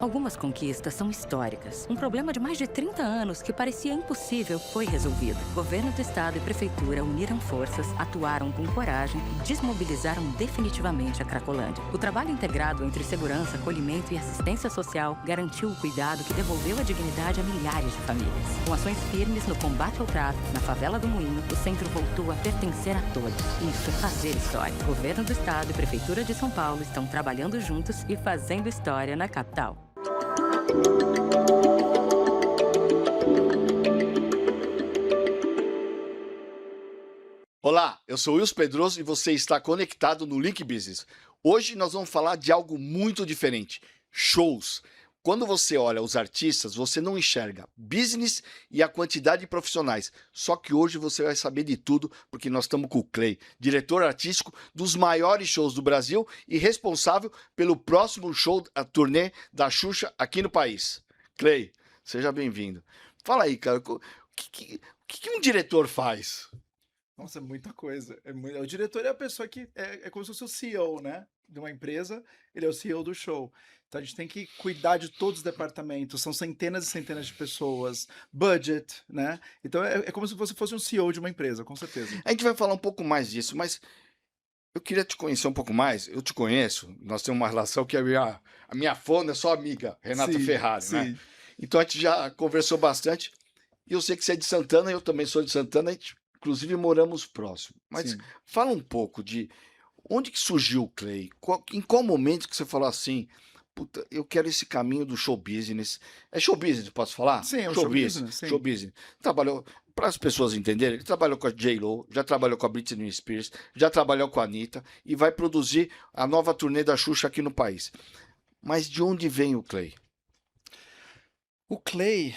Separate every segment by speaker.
Speaker 1: Algumas conquistas são históricas. Um problema de mais de 30 anos que parecia impossível foi resolvido. Governo do estado e prefeitura uniram forças, atuaram com coragem e desmobilizaram definitivamente a Cracolândia. O trabalho integrado entre segurança, acolhimento e assistência social garantiu o cuidado que devolveu a dignidade a milhares de famílias. Com ações firmes no combate ao tráfico, na favela do Moinho, o centro voltou a pertencer a todos. Isso é fazer história. Governo do estado e prefeitura de São Paulo estão trabalhando juntos e fazendo história na capital.
Speaker 2: Olá, eu sou Wilson Pedroso e você está conectado no Link Business. Hoje nós vamos falar de algo muito diferente: shows. Quando você olha os artistas, você não enxerga business e a quantidade de profissionais. Só que hoje você vai saber de tudo, porque nós estamos com o Clay, diretor artístico dos maiores shows do Brasil e responsável pelo próximo show, a turnê da Xuxa aqui no país. Clay, seja bem-vindo. Fala aí, cara, o que um diretor faz?
Speaker 3: Nossa, é muita coisa. O diretor é a pessoa que é como se fosse o CEO, né? De uma empresa, ele é o CEO do show. Então a gente tem que cuidar de todos os departamentos, são centenas e centenas de pessoas, budget, né? Então é como se você fosse um CEO de uma empresa, com certeza.
Speaker 2: A gente vai falar um pouco mais disso, mas eu queria te conhecer um pouco mais. Eu te conheço, nós temos uma relação que a minha fona é sua amiga, Renata
Speaker 3: Sim,
Speaker 2: Ferrari, né?
Speaker 3: sim.
Speaker 2: Então a gente já conversou bastante. E eu sei que você é de Santana, eu também sou de Santana, a gente, inclusive moramos próximo. Mas
Speaker 3: Sim.
Speaker 2: fala um pouco de onde que surgiu o Clay? Em qual momento que você falou assim, puta, eu quero esse caminho do show business? É show business, posso falar?
Speaker 3: Sim, é o
Speaker 2: Show
Speaker 3: show
Speaker 2: business,
Speaker 3: business,
Speaker 2: show
Speaker 3: sim.
Speaker 2: business. Trabalhou, para as pessoas entenderem, ele trabalhou com a J-Lo, já trabalhou com a Britney Spears, já trabalhou com a Anitta e vai produzir a nova turnê da Xuxa aqui no país. Mas de onde vem o Clay?
Speaker 3: O Clay,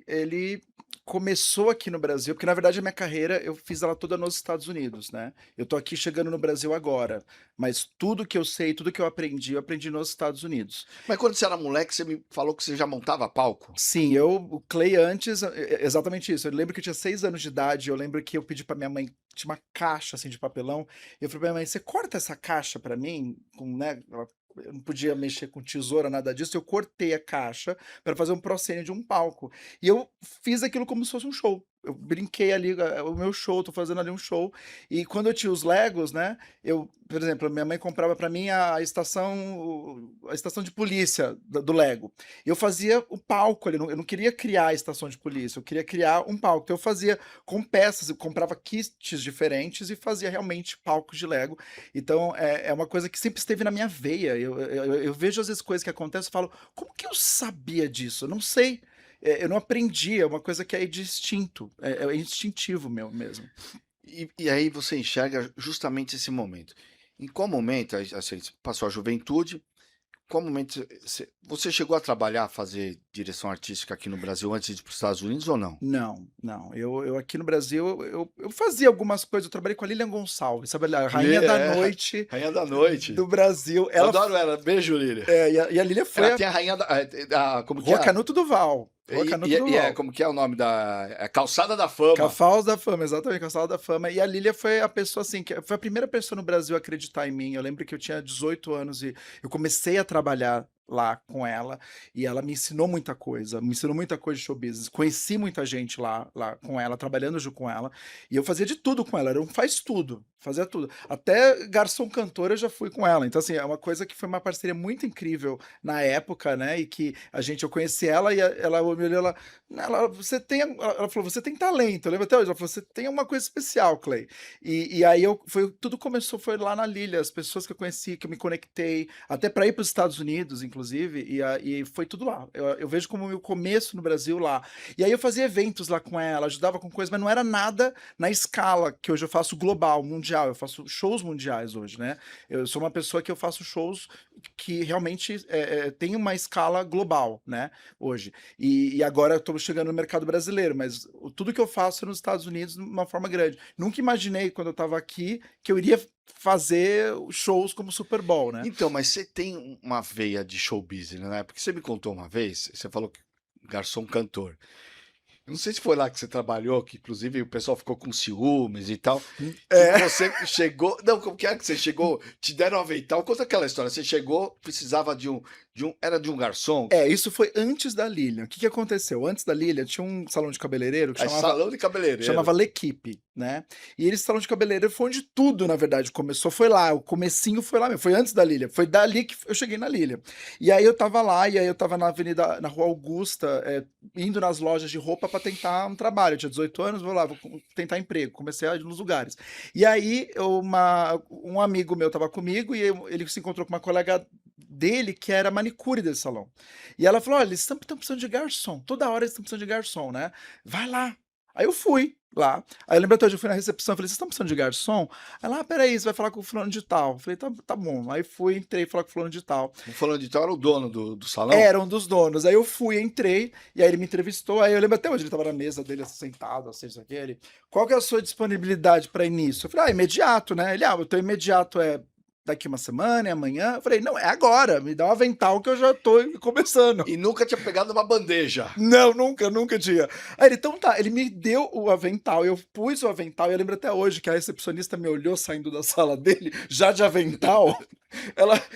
Speaker 3: ele começou aqui no Brasil, porque na verdade a minha carreira eu fiz ela toda nos Estados Unidos, né? Eu tô aqui chegando no Brasil agora, mas tudo que eu sei, tudo que eu aprendi nos Estados Unidos.
Speaker 2: Mas quando você era moleque, você me falou que você já montava palco?
Speaker 3: Sim, o Clay antes, exatamente isso. Eu lembro que eu tinha 6 anos de idade, eu lembro que eu pedi pra minha mãe, tinha uma caixa assim de papelão, e eu falei pra minha mãe: "Você corta essa caixa pra mim?" Com, né, eu não podia mexer com tesoura, nada disso. Eu cortei a caixa para fazer um proscênio de um palco. E eu fiz aquilo como se fosse um show. Eu brinquei ali, o meu show, tô fazendo ali um show. E quando eu tinha os Legos, né, por exemplo, minha mãe comprava para mim a estação de polícia do Lego. Eu fazia o palco ali, eu não queria criar a estação de polícia, eu queria criar um palco. Então eu fazia com peças, eu comprava kits diferentes e fazia realmente palcos de Lego. Então é uma coisa que sempre esteve na minha veia. Eu vejo às vezes coisas que acontecem e falo: "Como que eu sabia disso? Eu não sei". Eu não aprendi, é uma coisa que é de instinto, é instintivo meu mesmo.
Speaker 2: E aí você enxerga justamente esse momento. Em qual momento, assim, você passou a juventude, qual momento você chegou a trabalhar, fazer direção artística aqui no Brasil antes de ir para os Estados Unidos ou não?
Speaker 3: Não, não, eu aqui no Brasil, eu fazia algumas coisas, eu trabalhei com a Lilian Gonçalves, sabe, a rainha da noite
Speaker 2: Rainha da Noite.
Speaker 3: do Brasil.
Speaker 2: Eu adoro ela, beijo, Lília.
Speaker 3: E a Lilian foi
Speaker 2: Ela
Speaker 3: a
Speaker 2: tem a rainha como que
Speaker 3: Rua
Speaker 2: é?
Speaker 3: Canuto do Val, Rua Canuto do Val.
Speaker 2: Como que é o nome da Calçada da Fama.
Speaker 3: Cafals da Fama, exatamente, Castelo da Fama. E a Lilia foi a pessoa, assim, que foi a primeira pessoa no Brasil a acreditar em mim. Eu lembro que eu tinha 18 anos e eu comecei a trabalhar lá com ela, e ela me ensinou muita coisa de show business. Conheci muita gente lá com ela, trabalhando junto com ela, e eu fazia de tudo com ela, era um faz tudo, fazia tudo. Até garçom cantor eu já fui com ela. Então, assim, é uma coisa que foi uma parceria muito incrível na época, né? E que eu conheci ela e ela me olhou, ela falou: "Você tem talento", eu lembro até hoje, ela falou: "Você tem uma coisa especial, Clay". E aí tudo começou foi lá na Lilia, as pessoas que eu conheci, que eu me conectei, até para ir para os Estados Unidos, inclusive, e foi tudo lá. Eu vejo como o meu começo no Brasil lá. E aí eu fazia eventos lá com ela, ajudava com coisas, mas não era nada na escala que hoje eu faço global, mundial, eu faço shows mundiais hoje, né. Eu sou uma pessoa que eu faço shows que realmente, tem uma escala global, né, hoje. E agora eu tô chegando no mercado brasileiro, mas tudo que eu faço é nos Estados Unidos de uma forma grande. Nunca imaginei, quando eu estava aqui, que eu iria fazer shows como o Super Bowl, né.
Speaker 2: Então, mas você tem uma veia de show business, né? Porque você me contou uma vez, você falou que garçom cantor. Eu não sei se foi lá que você trabalhou, que inclusive o pessoal ficou com ciúmes e tal, que
Speaker 3: É.
Speaker 2: você chegou. Não, como que é que você chegou? Te deram um avental? Conta aquela história. Você chegou, precisava de Era de um garçom?
Speaker 3: Isso foi antes da Lilian. O que que aconteceu? Antes da Lilian, tinha um salão de cabeleireiro que
Speaker 2: É salão de cabeleireiro.
Speaker 3: chamava L'Equipe, né? E esse salão de cabeleireiro foi onde tudo, na verdade, começou. Foi lá, o comecinho foi lá mesmo. Foi antes da Lilian. Foi dali que eu cheguei na Lilian. E aí eu tava lá, e aí eu tava na Rua Augusta, indo nas lojas de roupa pra tentar um trabalho. Eu tinha 18 anos, vou lá, vou tentar emprego. Comecei a ir nos lugares. E aí um amigo meu tava comigo e ele se encontrou com uma colega dele que era manicure desse salão. E ela falou: olha, eles estão precisando de garçom. Toda hora eles estão precisando de garçom, né? Vai lá. Aí eu fui lá. Aí eu lembro até hoje, eu fui na recepção, falei: vocês estão precisando de garçom? Aí lá, peraí, você vai falar com o fulano de tal. Eu falei: tá bom. Aí fui, entrei, falar com o fulano de tal.
Speaker 2: O fulano de tal era o dono do salão?
Speaker 3: Era um dos donos. Aí eu fui, entrei, e aí ele me entrevistou. Aí eu lembro até hoje, ele tava na mesa dele, assim, sentado, assim, isso aqui. Ele: qual que é a sua disponibilidade para início? Eu falei: imediato, né? Ele: o teu imediato é daqui uma semana, é amanhã? Eu falei: não, é agora, me dá um avental que eu já tô começando.
Speaker 2: E nunca tinha pegado uma bandeja?
Speaker 3: Não, nunca tinha. Aí ele: então tá, ele me deu o avental, eu pus o avental, e eu lembro até hoje que a recepcionista me olhou saindo da sala dele, já de avental.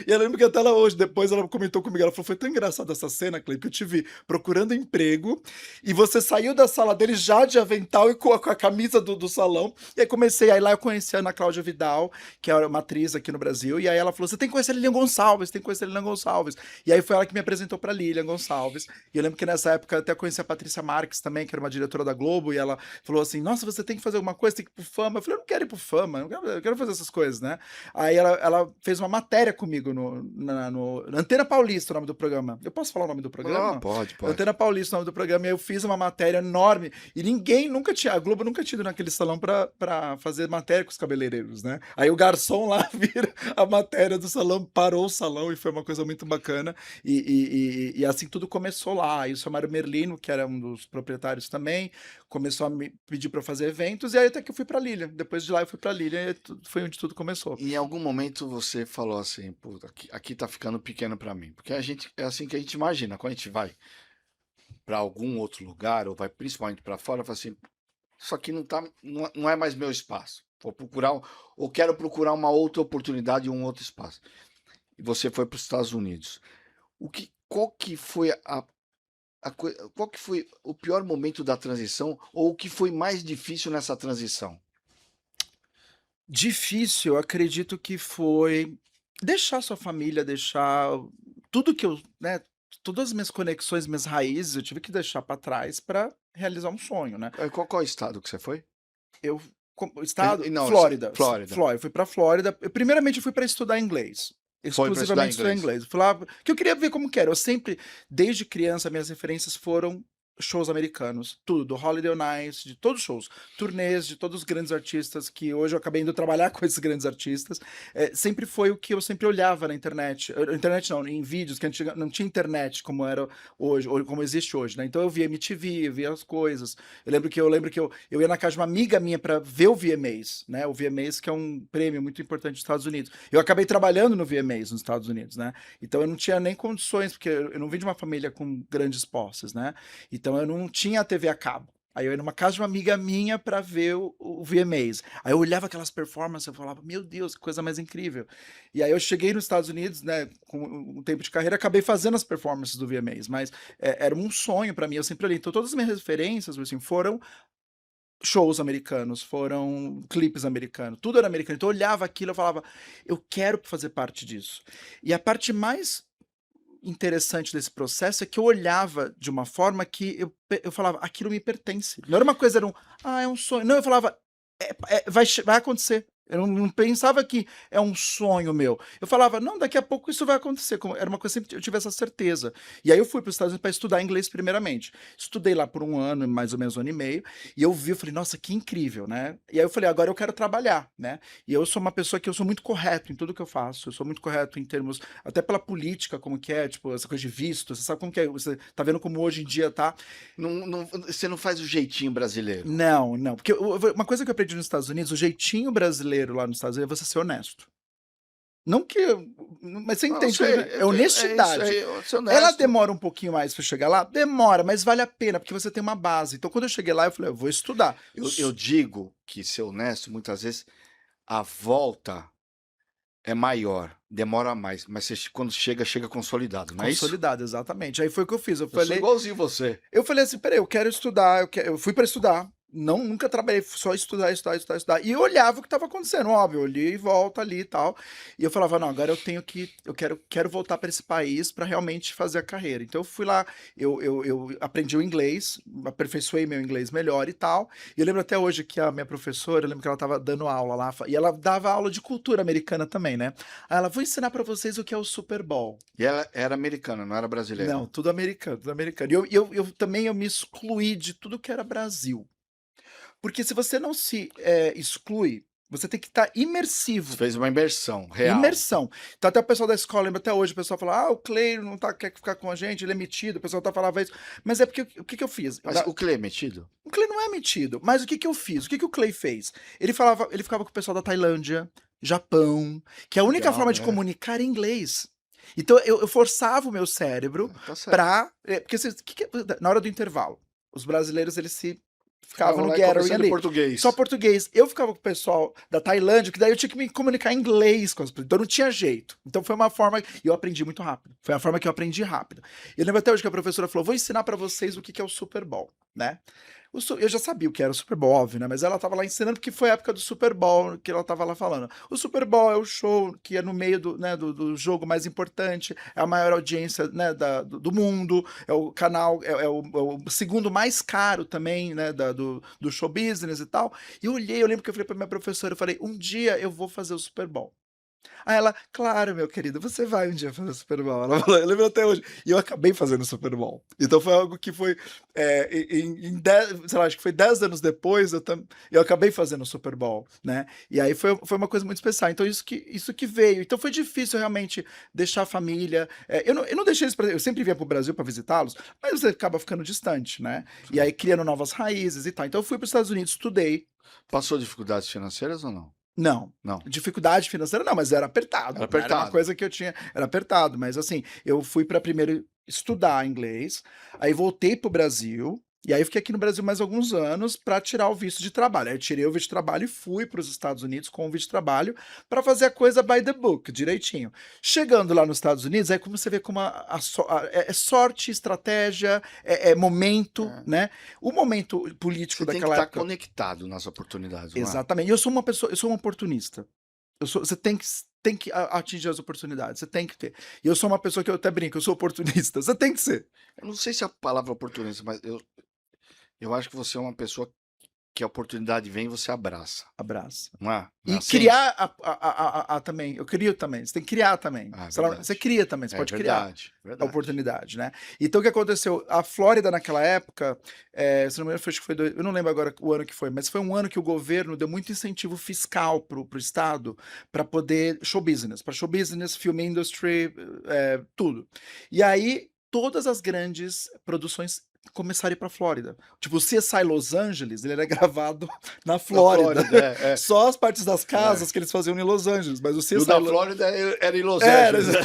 Speaker 3: E eu lembro que até ela hoje, depois ela comentou comigo, ela falou: foi tão engraçada essa cena, Clay, que eu te vi procurando emprego, e você saiu da sala dele já de avental e com a camisa do salão, e aí comecei, aí lá eu conheci a Ana Cláudia Vidal, que é uma atriz aqui no Brasil, e aí ela falou: você tem que conhecer a Lilian Gonçalves, tem que conhecer a Lilian Gonçalves. E aí foi ela que me apresentou pra Lilian Gonçalves, e eu lembro que nessa época eu até conheci a Patrícia Marques também, que era uma diretora da Globo, e ela falou assim: nossa, você tem que fazer alguma coisa, tem que ir pro Fama. Eu falei: eu não quero ir pro Fama, eu quero fazer essas coisas, né? Aí ela fez uma matéria comigo na Antena Paulista, o nome do programa. Eu posso falar o nome do programa?
Speaker 2: Pode.
Speaker 3: Antena Paulista, o nome do programa, e eu fiz uma matéria enorme, e ninguém nunca tinha, a Globo nunca tinha ido naquele salão pra fazer matéria com os cabeleireiros, né? Aí o garçom lá vira a matéria do salão, parou o salão, e foi uma coisa muito bacana, e assim tudo começou lá. E o seu Mário Merlino, que era um dos proprietários também, começou a me pedir pra fazer eventos, e aí até que eu fui pra Lilian. Depois de lá eu fui pra Lilian, e foi onde tudo começou.
Speaker 2: E em algum momento você falou assim: puta, aqui tá ficando pequeno pra mim. Porque é assim que a gente imagina, quando a gente vai pra algum outro lugar, ou vai principalmente pra fora, fala assim: isso aqui não é mais meu espaço. Vou procurar, ou quero procurar uma outra oportunidade, um outro espaço. E você foi para os Estados Unidos. Qual que foi qual que foi o pior momento da transição, ou o que foi mais difícil nessa transição?
Speaker 3: Difícil, eu acredito que foi deixar sua família, deixar tudo que eu, né, todas as minhas conexões, minhas raízes, eu tive que deixar pra trás pra realizar um sonho, né.
Speaker 2: Qual estado que você foi?
Speaker 3: Eu estado?
Speaker 2: Não,
Speaker 3: Flórida.
Speaker 2: Flórida.
Speaker 3: Eu fui pra Flórida. Primeiramente eu fui pra estudar inglês.
Speaker 2: Foi para estudar
Speaker 3: Exclusivamente estudar inglês. Eu fui lá que eu queria ver como que era. Eu sempre, desde criança, minhas referências foram shows americanos, tudo, do Holiday on Ice, de todos os shows, turnês de todos os grandes artistas, que hoje eu acabei indo trabalhar com esses grandes artistas. Sempre foi o que eu sempre olhava na internet. Internet não, em vídeos, que não tinha internet como era hoje, ou como existe hoje, né? Então eu via MTV, eu via as coisas. Eu lembro que eu ia na casa de uma amiga minha pra ver o VMAs, né? O VMAs, que é um prêmio muito importante dos Estados Unidos. Eu acabei trabalhando no VMAs nos Estados Unidos, né? Então eu não tinha nem condições, porque eu não vim de uma família com grandes posses, né? Então eu não tinha a TV a cabo. Aí eu ia numa casa de uma amiga minha pra ver o VMAs. Aí eu olhava aquelas performances, eu falava: meu Deus, que coisa mais incrível. E aí eu cheguei nos Estados Unidos, né, com um tempo de carreira, acabei fazendo as performances do VMAs, mas era um sonho pra mim, eu sempre olhei. Então todas as minhas referências, assim, foram shows americanos, foram clipes americanos, tudo era americano. Então eu olhava aquilo e falava: eu quero fazer parte disso. E a parte mais interessante desse processo é que eu olhava de uma forma que eu falava: aquilo me pertence. Não era uma coisa, era é um sonho. Não, eu falava: vai acontecer. Eu não pensava que é um sonho meu. Eu falava: não, daqui a pouco isso vai acontecer. Era uma coisa, sempre eu tive essa certeza. E aí eu fui para os Estados Unidos para estudar inglês primeiramente. Estudei lá por um ano, mais ou menos um ano e meio, e eu falei: nossa, que incrível, né? E aí eu falei: agora eu quero trabalhar, né? E eu sou uma pessoa que eu sou muito correto em tudo que eu faço. Eu sou muito correto em termos, até pela política, como que é, tipo, essa coisa de visto. Você sabe como que é? Você tá vendo como hoje em dia tá?
Speaker 2: Você não faz o jeitinho brasileiro?
Speaker 3: Não. Porque uma coisa que eu aprendi nos Estados Unidos, o jeitinho brasileiro lá nos Estados Unidos é você ser honesto. Não que. Mas você entende, é honestidade. Ela demora um pouquinho mais pra chegar lá? Demora, mas vale a pena, porque você tem uma base. Então, quando eu cheguei lá, eu falei: eu vou estudar.
Speaker 2: Eu digo que ser honesto, muitas vezes, a volta é maior, demora mais, mas você, quando chega, chega consolidado, não é isso?
Speaker 3: Consolidado, exatamente. Aí foi o que eu fiz.
Speaker 2: Eu sou igualzinho você.
Speaker 3: Eu falei assim, peraí, eu quero estudar, eu fui para estudar. Não, nunca trabalhei, só estudar, estudar, estudar, estudar. E eu olhava o que estava acontecendo, óbvio, eu olhei e volta ali e tal. E eu falava, não, agora eu quero voltar para esse país para realmente fazer a carreira. Então eu fui lá, eu aprendi o inglês, aperfeiçoei meu inglês melhor e tal. E eu lembro até hoje que a minha professora, eu lembro que ela estava dando aula lá, e ela dava aula de cultura americana também, né? Aí ela, vou ensinar para vocês o que é o Super Bowl.
Speaker 2: E ela era americana, não era brasileira.
Speaker 3: Não, tudo americano, tudo americano. E eu também eu me excluí de tudo que era Brasil. Porque se você não se exclui, você tem que estar
Speaker 2: Você
Speaker 3: imersivo.
Speaker 2: fez uma imersão real.
Speaker 3: Imersão. Então até o pessoal da escola, lembra até hoje, o pessoal fala, o Clay não quer ficar com a gente, ele é metido, o pessoal falava isso. Mas é porque, o que eu fiz?
Speaker 2: Mas o Clay é metido?
Speaker 3: O Clay não é metido, mas o que eu fiz? O que o Clay fez? Ele ficava com o pessoal da Tailândia, Japão, que a única
Speaker 2: Legal,
Speaker 3: forma de
Speaker 2: né?
Speaker 3: comunicar era em inglês. Então eu forçava o meu cérebro
Speaker 2: Tá certo.
Speaker 3: porque na hora do intervalo, os brasileiros eles se ficavam
Speaker 2: Estavam
Speaker 3: no
Speaker 2: lá
Speaker 3: gathering
Speaker 2: conversando em
Speaker 3: ali.
Speaker 2: português.
Speaker 3: Só português. Eu ficava com o pessoal da Tailândia, que daí eu tinha que me comunicar em inglês com as pessoas. Então não tinha jeito. Então foi uma forma. E eu aprendi muito rápido. Foi a forma que eu aprendi rápido. Eu lembro até hoje que a professora falou: vou ensinar pra vocês o que é o Super Bowl, né? Eu já sabia o que era o Super Bowl, óbvio, né? Mas ela tava lá ensinando porque foi a época do Super Bowl que ela tava lá falando. O Super Bowl é o show que é no meio do jogo mais importante, é a maior audiência, né, do mundo, é o canal, é o segundo mais caro também, né, do show business e tal. E eu lembro que eu falei pra minha professora, eu falei, um dia eu vou fazer o Super Bowl. Aí ela, claro, meu querido, você vai um dia fazer o Super Bowl. Ela falou, eu lembro até hoje. E eu acabei fazendo o Super Bowl. Então foi algo que foi, sei lá, acho que foi 10 anos depois, eu acabei fazendo o Super Bowl, né? E aí foi uma coisa muito especial. Então isso que veio. Então foi difícil realmente deixar a família. Eu não deixei eles, eu sempre vinha pro Brasil para visitá-los, mas você acaba ficando distante, né? E aí criando novas raízes e tal. Então eu fui para os Estados Unidos, estudei.
Speaker 2: Passou dificuldades financeiras ou não?
Speaker 3: Não.
Speaker 2: Não.
Speaker 3: Dificuldade financeira não, mas era apertado.
Speaker 2: Era
Speaker 3: Não era uma
Speaker 2: apertado.
Speaker 3: coisa que eu tinha. Era apertado, mas assim, eu fui para primeiro estudar inglês, aí voltei pro Brasil, e aí fiquei aqui no Brasil mais alguns anos para tirar o visto de trabalho. Aí eu tirei o visto de trabalho e fui para os Estados Unidos com o visto de trabalho para fazer a coisa by the book, direitinho. Chegando lá nos Estados Unidos, aí como você vê como é sorte, estratégia, é momento, né? O momento político
Speaker 2: Você tem que
Speaker 3: daquela
Speaker 2: estar
Speaker 3: época.
Speaker 2: conectado nas oportunidades, não é?
Speaker 3: Exatamente. E eu sou uma pessoa, eu sou um oportunista. Você tem que atingir as oportunidades, você tem que ter. E eu sou uma pessoa que eu até brinco, eu sou oportunista, você tem que ser.
Speaker 2: Eu não sei se a palavra oportunista, mas eu acho que você é uma pessoa que a oportunidade vem e você abraça,
Speaker 3: Abraço.
Speaker 2: não é? Não é
Speaker 3: E
Speaker 2: assim?
Speaker 3: criar também, eu crio também, você tem que criar também.
Speaker 2: Ah,
Speaker 3: Sei lá,
Speaker 2: verdade.
Speaker 3: você cria também, você
Speaker 2: É
Speaker 3: pode criar
Speaker 2: verdade,
Speaker 3: a
Speaker 2: verdade.
Speaker 3: oportunidade, né? Então o que aconteceu? A Flórida naquela época, se não me engano, acho que foi eu não lembro agora o ano que foi, mas foi um ano que o governo deu muito incentivo fiscal pro estado para poder para show business, film industry, tudo. E aí todas as grandes produções começaram a ir pra Flórida. Tipo, o CSI Los Angeles, ele era gravado na Flórida. Só as partes das casas que eles faziam em Los Angeles, mas o CSI...
Speaker 2: E o da Flórida era em Los
Speaker 3: Era,
Speaker 2: Angeles.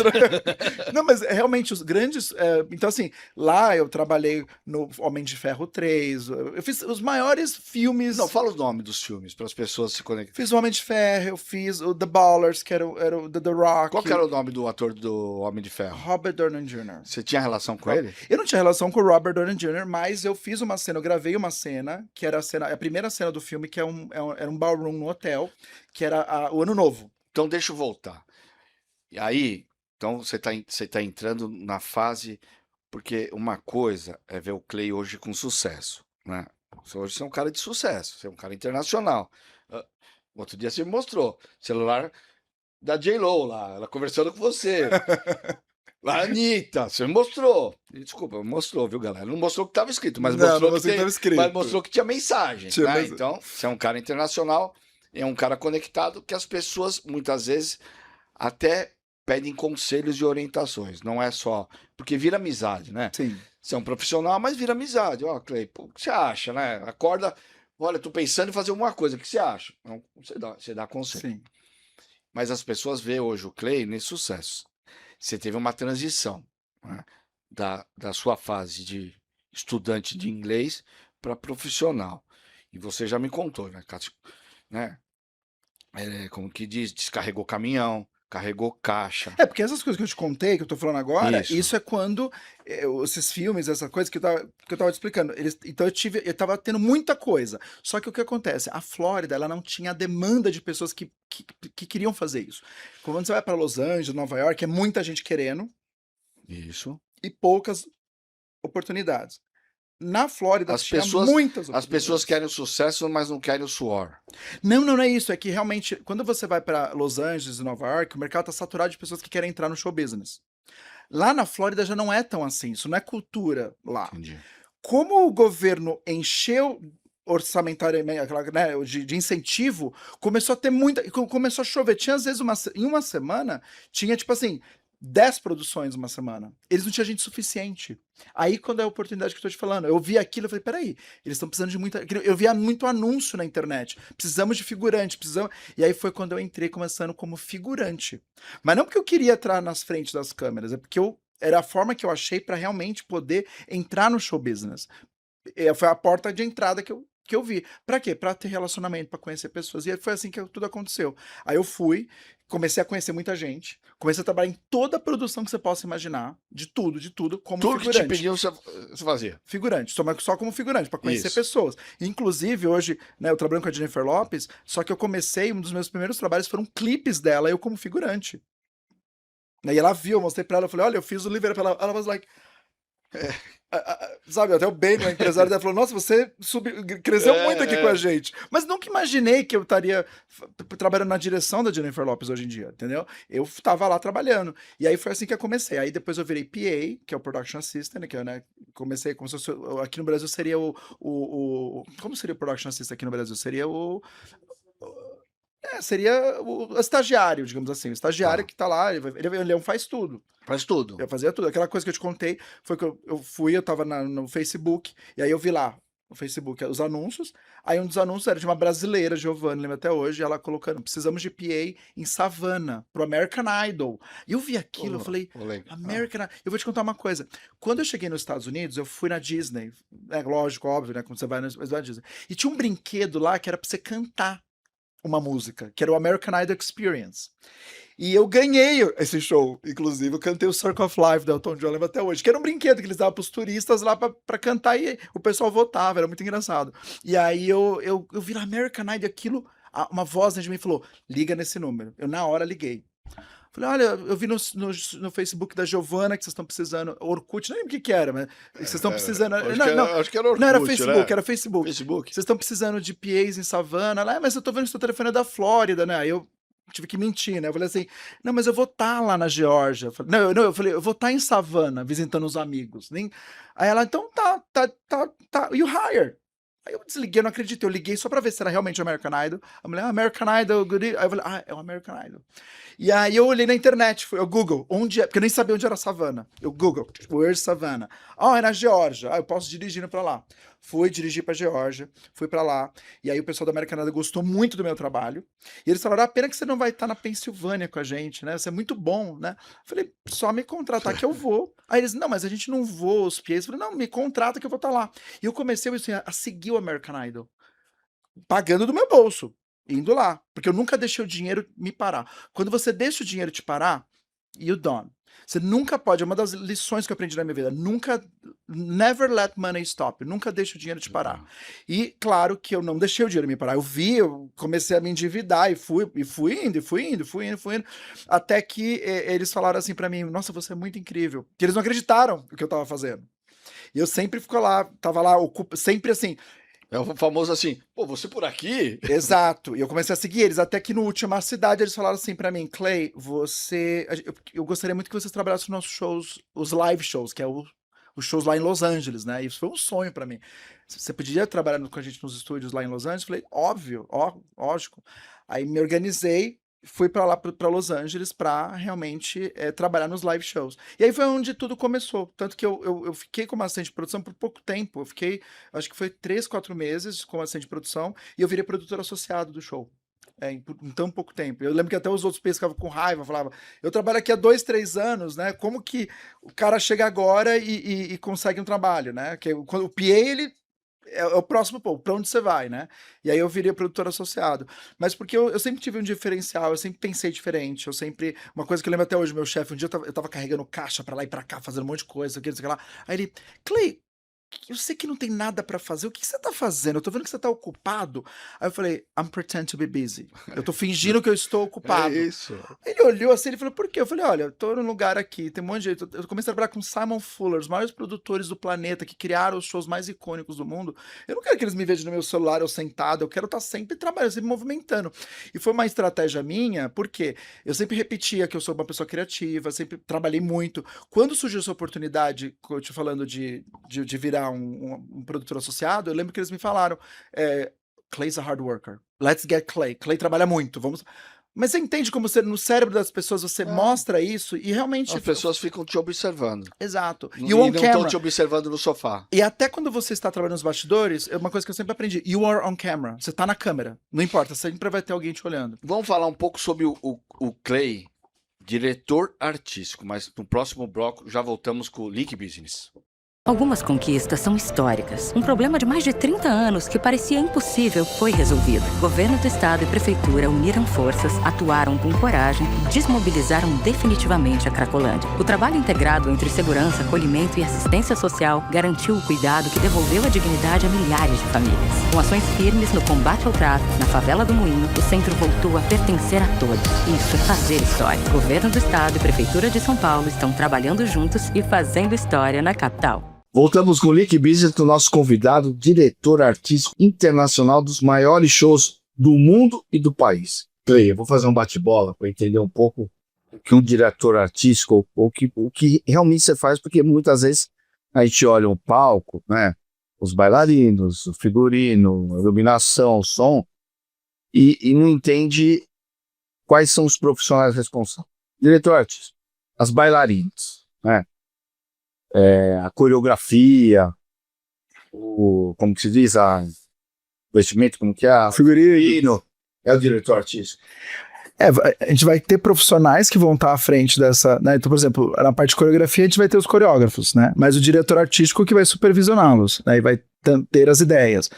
Speaker 3: Não, mas realmente os grandes... então, assim, lá eu trabalhei no Homem de Ferro 3, eu fiz os maiores filmes...
Speaker 2: Não, fala os nomes dos filmes, para as pessoas se conectarem.
Speaker 3: Fiz o Homem de Ferro, eu fiz o The Ballers, que era o The Rock.
Speaker 2: Qual que era o nome do ator do Homem de Ferro?
Speaker 3: Robert Downey Jr.
Speaker 2: Você tinha relação com ele?
Speaker 3: Eu não tinha relação com o Robert Downey Jr., mas eu fiz uma cena, eu gravei uma cena, que era a primeira cena do filme, que era um ballroom no hotel, que era o Ano Novo.
Speaker 2: Então deixa eu voltar. E aí, então você tá entrando na fase, porque uma coisa é ver o Clay hoje com sucesso, né? Hoje você é um cara de sucesso, você é um cara internacional. Outro dia você me mostrou, celular da J-Lo lá, ela conversando com você. A Anitta, você me mostrou. Desculpa, mostrou, viu, galera? Não mostrou o que estava escrito, mas mostrou que tinha mensagem. Né? Então, você é um cara internacional, é um cara conectado, que as pessoas, muitas vezes, até pedem conselhos e orientações. Não é só... Porque vira amizade, né?
Speaker 3: Sim.
Speaker 2: Você é um profissional, mas vira amizade. Ó, Clay, pô, o que você acha, né? Acorda, olha, tô pensando em fazer alguma coisa, o que você acha? Então, você dá conselho.
Speaker 3: Sim.
Speaker 2: Mas as pessoas veem hoje o Clay nesse sucesso. Você teve uma transição, né, da sua fase de estudante de inglês para profissional. E você já me contou, né? Como que diz, descarregou caminhão, carregou caixa.
Speaker 3: Porque essas coisas que eu te contei, que eu tô falando agora,
Speaker 2: Isso.
Speaker 3: isso é quando esses filmes, essa coisa que eu tava te explicando. Então eu tava tendo muita coisa. Só que o que acontece? A Flórida, ela não tinha a demanda de pessoas que queriam fazer isso. Quando você vai para Los Angeles, Nova York, é muita gente querendo
Speaker 2: Isso.
Speaker 3: e poucas oportunidades. Na Flórida
Speaker 2: As
Speaker 3: tinha
Speaker 2: pessoas,
Speaker 3: muitas
Speaker 2: as pessoas
Speaker 3: oportunidades.
Speaker 2: querem o sucesso, mas não querem o suor.
Speaker 3: Não é isso. É que realmente, quando você vai para Los Angeles e Nova York, o mercado tá saturado de pessoas que querem entrar no show business. Lá na Flórida já não é tão assim, isso não é cultura lá.
Speaker 2: Entendi.
Speaker 3: Como o governo encheu orçamentariamente, né, de incentivo, começou a ter começou a chover. Tinha às vezes em uma semana, tinha tipo assim, 10 produções uma semana. Eles não tinham gente suficiente. Aí, quando é a oportunidade que eu tô te falando, eu vi aquilo, eu falei, peraí, eles estão precisando de muita... Eu via muito anúncio na internet, precisamos de figurante, precisamos... E aí foi quando eu entrei começando como figurante. Mas não porque eu queria entrar nas frentes das câmeras, é porque era a forma que eu achei para realmente poder entrar no show business. Foi a porta de entrada que eu vi. Pra quê? Pra ter relacionamento, pra conhecer pessoas. E aí foi assim que tudo aconteceu. Aí eu fui, comecei a conhecer muita gente, comecei a trabalhar em toda a produção que você possa imaginar, de tudo, como
Speaker 2: Tudo que te
Speaker 3: figurante.
Speaker 2: pediam, você fazia.
Speaker 3: Figurante, só como figurante, pra conhecer
Speaker 2: Isso.
Speaker 3: pessoas. Inclusive, hoje, né, eu trabalho com a Jennifer Lopez, só que eu comecei, um dos meus primeiros trabalhos foram clipes dela, eu como figurante. E ela viu, eu mostrei pra ela, eu falei, olha, eu fiz o livro pra ela. Ela was like... sabe, até o Ben, o empresário dela, falou, nossa, você cresceu muito aqui com a gente. Mas nunca imaginei que eu estaria trabalhando na direção da Jennifer Lopez hoje em dia, entendeu? Eu tava lá trabalhando. E aí foi assim que eu comecei. Aí depois eu virei PA, que é o Production Assistant, que eu, né, comecei como se fosse, aqui no Brasil seria como seria o Production Assistant aqui no Brasil? Seria seria o estagiário, digamos assim. O estagiário que tá lá, ele é um faz tudo.
Speaker 2: Faz tudo.
Speaker 3: Eu fazia tudo. Aquela coisa que eu te contei foi que eu tava no Facebook, e aí eu vi lá no Facebook os anúncios. Aí um dos anúncios era de uma brasileira, Giovanna, lembro até hoje, ela colocando: precisamos de PA em Savannah, pro American Idol. E eu vi aquilo, eu falei, American Idol. Eu vou te contar uma coisa. Quando eu cheguei nos Estados Unidos, eu fui na Disney. É lógico, óbvio, né? Quando você vai na Disney. E tinha um brinquedo lá que era pra você cantar uma música, que era o American Idol Experience. E eu ganhei esse show, inclusive, eu cantei o Circle of Life da Elton John, lembro até hoje, que era um brinquedo que eles davam pros turistas lá pra cantar e o pessoal votava, era muito engraçado. E aí eu vi na American Idol aquilo, uma voz dentro de mim falou, liga nesse número. Eu na hora liguei. Falei, olha, eu vi no Facebook da Giovanna que vocês estão precisando, Orkut, não lembro o que era, mas vocês estão precisando...
Speaker 2: Acho que era Orkut,
Speaker 3: não, era Facebook,
Speaker 2: né?
Speaker 3: era Facebook. Vocês estão precisando de PAs em Savannah, lá, mas eu tô vendo que seu telefone é da Flórida, né? Aí eu tive que mentir, né? Eu falei assim, não, mas eu vou estar lá na Geórgia. Eu falei, eu vou estar em Savannah, visitando os amigos. Aí ela, então tá, you hire. Aí eu desliguei, eu não acredito, eu liguei só pra ver se era realmente o American Idol. A mulher, American Idol, good. Aí eu falei, é o American Idol. E aí eu olhei na internet, eu Google, onde é, porque eu nem sabia onde era Savannah. Eu Google, where's Savannah? É na Geórgia. Eu posso dirigir pra lá. Fui dirigir pra Geórgia, fui pra lá, e aí o pessoal da American Idol gostou muito do meu trabalho, e eles falaram, pena que você não vai estar na Pensilvânia com a gente, né, você é muito bom, né, eu falei, só me contratar que eu vou. Aí eles, não, mas a gente não voa os PAs, eu falei, não, me contrata que eu vou estar lá. E eu comecei assim, a seguir o American Idol, pagando do meu bolso, indo lá, porque eu nunca deixei o dinheiro me parar. Quando você deixa o dinheiro te parar, you done. Você nunca pode, é uma das lições que eu aprendi na minha vida, never let money stop, nunca deixe o dinheiro te parar. E claro que eu não deixei o dinheiro me parar, eu comecei a me endividar e fui indo, até que eles falaram assim pra mim, nossa, você é muito incrível, que eles não acreditaram no que eu tava fazendo. E eu sempre fico lá, tava lá, sempre assim...
Speaker 2: É o famoso assim, pô, você por aqui?
Speaker 3: Exato, e eu comecei a seguir eles, até que no Última Cidade eles falaram assim pra mim, Clay, eu gostaria muito que vocês trabalhassem nos nossos shows, os live shows, que é os shows lá em Los Angeles, né, isso foi um sonho pra mim. Você podia trabalhar com a gente nos estúdios lá em Los Angeles? Eu falei, óbvio, lógico. Aí me organizei, fui pra lá, pra Los Angeles, pra realmente trabalhar nos live shows. E aí foi onde tudo começou. Tanto que eu fiquei como assistente de produção por pouco tempo. Eu fiquei, acho que foi 3, 4 meses como assistente de produção, e eu virei produtor associado do show. Em tão pouco tempo. Eu lembro que até os outros PAs ficavam com raiva, falavam, eu trabalho aqui há 2, 3 anos, né? Como que o cara chega agora e consegue um trabalho, né? Que quando o PA, é o próximo ponto, pra onde você vai, né? E aí eu virei produtor associado. Mas porque eu sempre tive um diferencial, eu sempre pensei diferente, uma coisa que eu lembro até hoje, meu chefe, um dia eu tava carregando caixa pra lá e pra cá, fazendo um monte de coisa, aquilo, não sei o que lá. Aí ele, Clay, eu sei que não tem nada pra fazer, o que você tá fazendo? Eu tô vendo que você tá ocupado. Aí eu falei, I'm pretend to be busy. Eu tô fingindo que eu estou ocupado.
Speaker 2: isso.
Speaker 3: Ele olhou assim, ele falou, por quê? Eu falei, olha, eu tô num lugar aqui, tem um monte de gente. Eu comecei a trabalhar com Simon Fuller, os maiores produtores do planeta, que criaram os shows mais icônicos do mundo. Eu não quero que eles me vejam no meu celular ou sentado, eu quero estar sempre trabalhando, sempre movimentando. E foi uma estratégia minha, porque eu sempre repetia que eu sou uma pessoa criativa, sempre trabalhei muito. Quando surgiu essa oportunidade, eu te falando de virar um produtor associado, eu lembro que eles me falaram, Clay's a hard worker. Let's get Clay. Clay trabalha muito, vamos... Mas você entende como no cérebro das pessoas você mostra isso e realmente...
Speaker 2: As pessoas ficam te observando.
Speaker 3: Exato.
Speaker 2: E não estão te observando no sofá.
Speaker 3: E até quando você está trabalhando nos bastidores, é uma coisa que eu sempre aprendi. You are on camera. Você tá na câmera. Não importa, sempre vai ter alguém te olhando.
Speaker 2: Vamos falar um pouco sobre o Clay, diretor artístico, mas no próximo bloco já voltamos com o Link Business.
Speaker 1: Algumas conquistas são históricas. Um problema de mais de 30 anos que parecia impossível foi resolvido. Governo do estado e prefeitura uniram forças, atuaram com coragem e desmobilizaram definitivamente a Cracolândia. O trabalho integrado entre segurança, acolhimento e assistência social garantiu o cuidado que devolveu a dignidade a milhares de famílias. Com ações firmes no combate ao tráfico, na favela do Moinho, o centro voltou a pertencer a todos. Isso é fazer história. Governo do estado e prefeitura de São Paulo estão trabalhando juntos e fazendo história na capital.
Speaker 4: Voltamos com o Link Business do nosso convidado, diretor artístico internacional dos maiores shows do mundo e do país. Clay, eu vou fazer um bate-bola para entender um pouco o que um diretor artístico, o que realmente você faz, porque muitas vezes a gente olha um palco, né, os bailarinos, o figurino, a iluminação, o som, e não entende quais são os profissionais responsáveis. Diretor artístico, as bailarinas, né? A coreografia, como que se diz, o vestimento, como que é? Figurino, é o diretor artístico.
Speaker 3: A gente vai ter profissionais que vão estar à frente dessa, né? Então, por exemplo, na parte de coreografia a gente vai ter os coreógrafos, né? Mas o diretor artístico que vai supervisioná-los, né? E vai ter as ideias.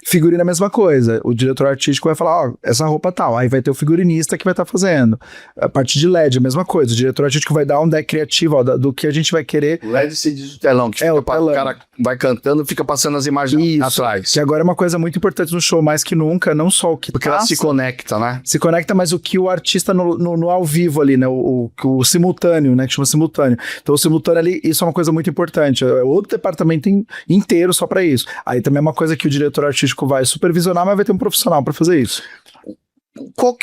Speaker 3: Figurino é a mesma coisa, o diretor artístico vai falar, ó, essa roupa tal, aí vai ter o figurinista que vai estar fazendo. A parte de LED é a mesma coisa, o diretor artístico vai dar uma ideia criativa, ó, do que a gente vai querer.
Speaker 4: O LED se diz o telão, que fica,
Speaker 3: o telão.
Speaker 4: O cara vai cantando, fica passando as imagens atrás.
Speaker 3: Que agora é uma coisa muito importante no show, mais que nunca, não só o que
Speaker 4: porque ela se conecta, né?
Speaker 3: Se conecta, mas o que o artista no ao vivo ali, né, o simultâneo, né, que chama simultâneo. Então o simultâneo ali, isso é uma coisa muito importante, é outro departamento inteiro só pra isso. Aí também é uma coisa que o diretor artístico vai supervisionar, mas vai ter um profissional para fazer isso.
Speaker 4: Qual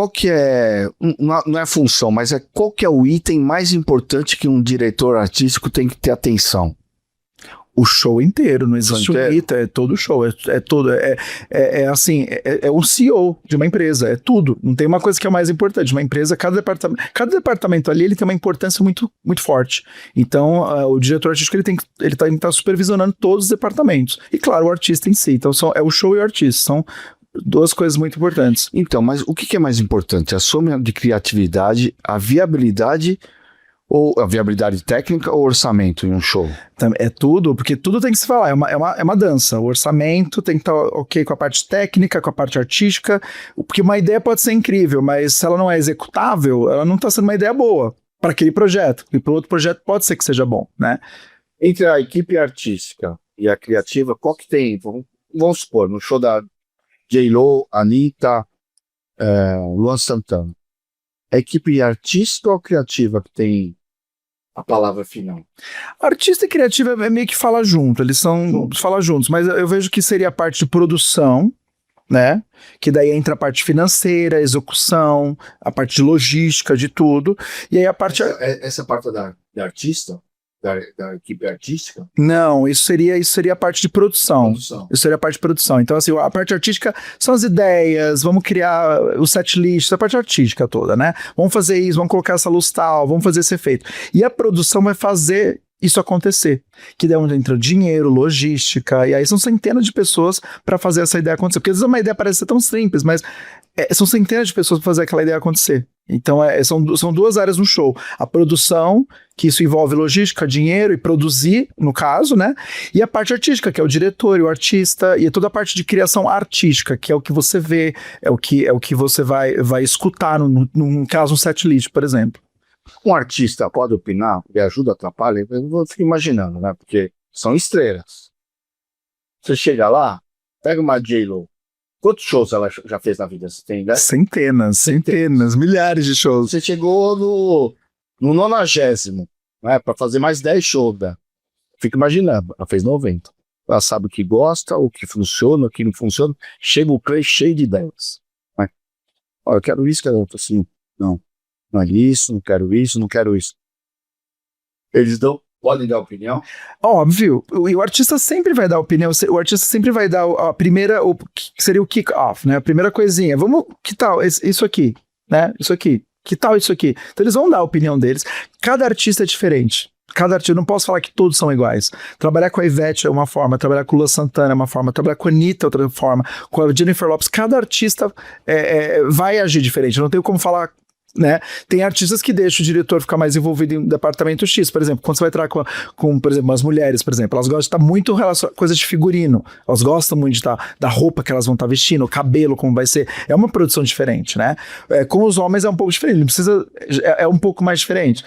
Speaker 4: que é, não é a função, mas qual que é o item mais importante que um diretor artístico tem que ter atenção?
Speaker 3: O show inteiro, não existe um item, é todo o show, é um CEO de uma empresa, é tudo, não tem uma coisa que é mais importante, uma empresa, cada departamento ali, ele tem uma importância muito, muito forte, então o diretor artístico, ele tem que estar supervisionando todos os departamentos, e claro, o artista em si, então é o show e o artista, são duas coisas muito importantes.
Speaker 4: Então, mas o que é mais importante? A soma de criatividade, a viabilidade, ou a viabilidade técnica ou orçamento em um show?
Speaker 3: É tudo, porque tudo tem que se falar, é uma dança. O orçamento tem que estar ok com a parte técnica, com a parte artística, porque uma ideia pode ser incrível, mas se ela não é executável, ela não está sendo uma ideia boa para aquele projeto, e para outro projeto pode ser que seja bom, né?
Speaker 4: Entre a equipe artística e a criativa, qual que tem? Vamos supor, no show da J.Lo, Anitta, Luan Santana. A equipe artística ou criativa que tem a palavra final?
Speaker 3: Artista e criativa é meio que fala junto, eles falam juntos, mas eu vejo que seria a parte de produção, né? Que daí entra a parte financeira, execução, a parte de logística, de tudo, e aí a parte...
Speaker 4: Essa parte da artista? Da equipe artística?
Speaker 3: Não, isso seria a parte de produção. Isso seria a parte de produção. Então, assim, a parte artística são as ideias, vamos criar o set list, a parte artística toda, né? Vamos fazer isso, vamos colocar essa luz tal, vamos fazer esse efeito. E a produção vai fazer isso acontecer. Que daí onde entra dinheiro, logística, e aí são centenas de pessoas para fazer essa ideia acontecer. Porque às vezes uma ideia parece ser tão simples, mas são centenas de pessoas para fazer aquela ideia acontecer. Então são duas áreas no show. A produção, que isso envolve logística, dinheiro e produzir, no caso, né? E a parte artística, que é o diretor e o artista, e toda a parte de criação artística, que é o que você vê, é o que você vai escutar, no caso, um set list, por exemplo.
Speaker 4: Um artista pode opinar, e ajuda, atrapalha, eu fico imaginando, né? Porque são estrelas. Você chega lá, pega uma J.Lo. Quantos shows ela já fez na vida? Você tem ideia?
Speaker 3: Centenas, milhares de shows.
Speaker 4: Você chegou no 90º, né? Pra fazer mais 10 shows, né? Fica imaginando, ela fez 90. Ela sabe o que gosta, o que funciona, o que não funciona. Chega o Clay cheio de ideias. Né? Ó, eu quero isso, quero outro. Assim, não é isso, não quero isso, não quero isso. Eles podem dar opinião?
Speaker 3: Óbvio, e o artista sempre vai dar opinião, o artista sempre vai dar a primeira, que seria o kick-off, né? A primeira coisinha, que tal isso aqui, né? Isso aqui, que tal isso aqui? Então eles vão dar a opinião deles, cada artista é diferente. Cada artista, eu não posso falar que todos são iguais. Trabalhar com a Ivete é uma forma, trabalhar com o Lua Santana é uma forma, trabalhar com a Anitta é outra forma, com a Jennifer Lopez, cada artista vai agir diferente, eu não tenho como falar, né? Tem artistas que deixam o diretor ficar mais envolvido em departamento X, por exemplo, quando você vai entrar com por exemplo, as mulheres, por exemplo, elas gostam de estar muito relacionadas, coisa de figurino, elas gostam muito de estar, da roupa que elas vão estar vestindo, o cabelo, como vai ser, é uma produção diferente, né? Com os homens é um pouco diferente, ele precisa, é um pouco mais diferente.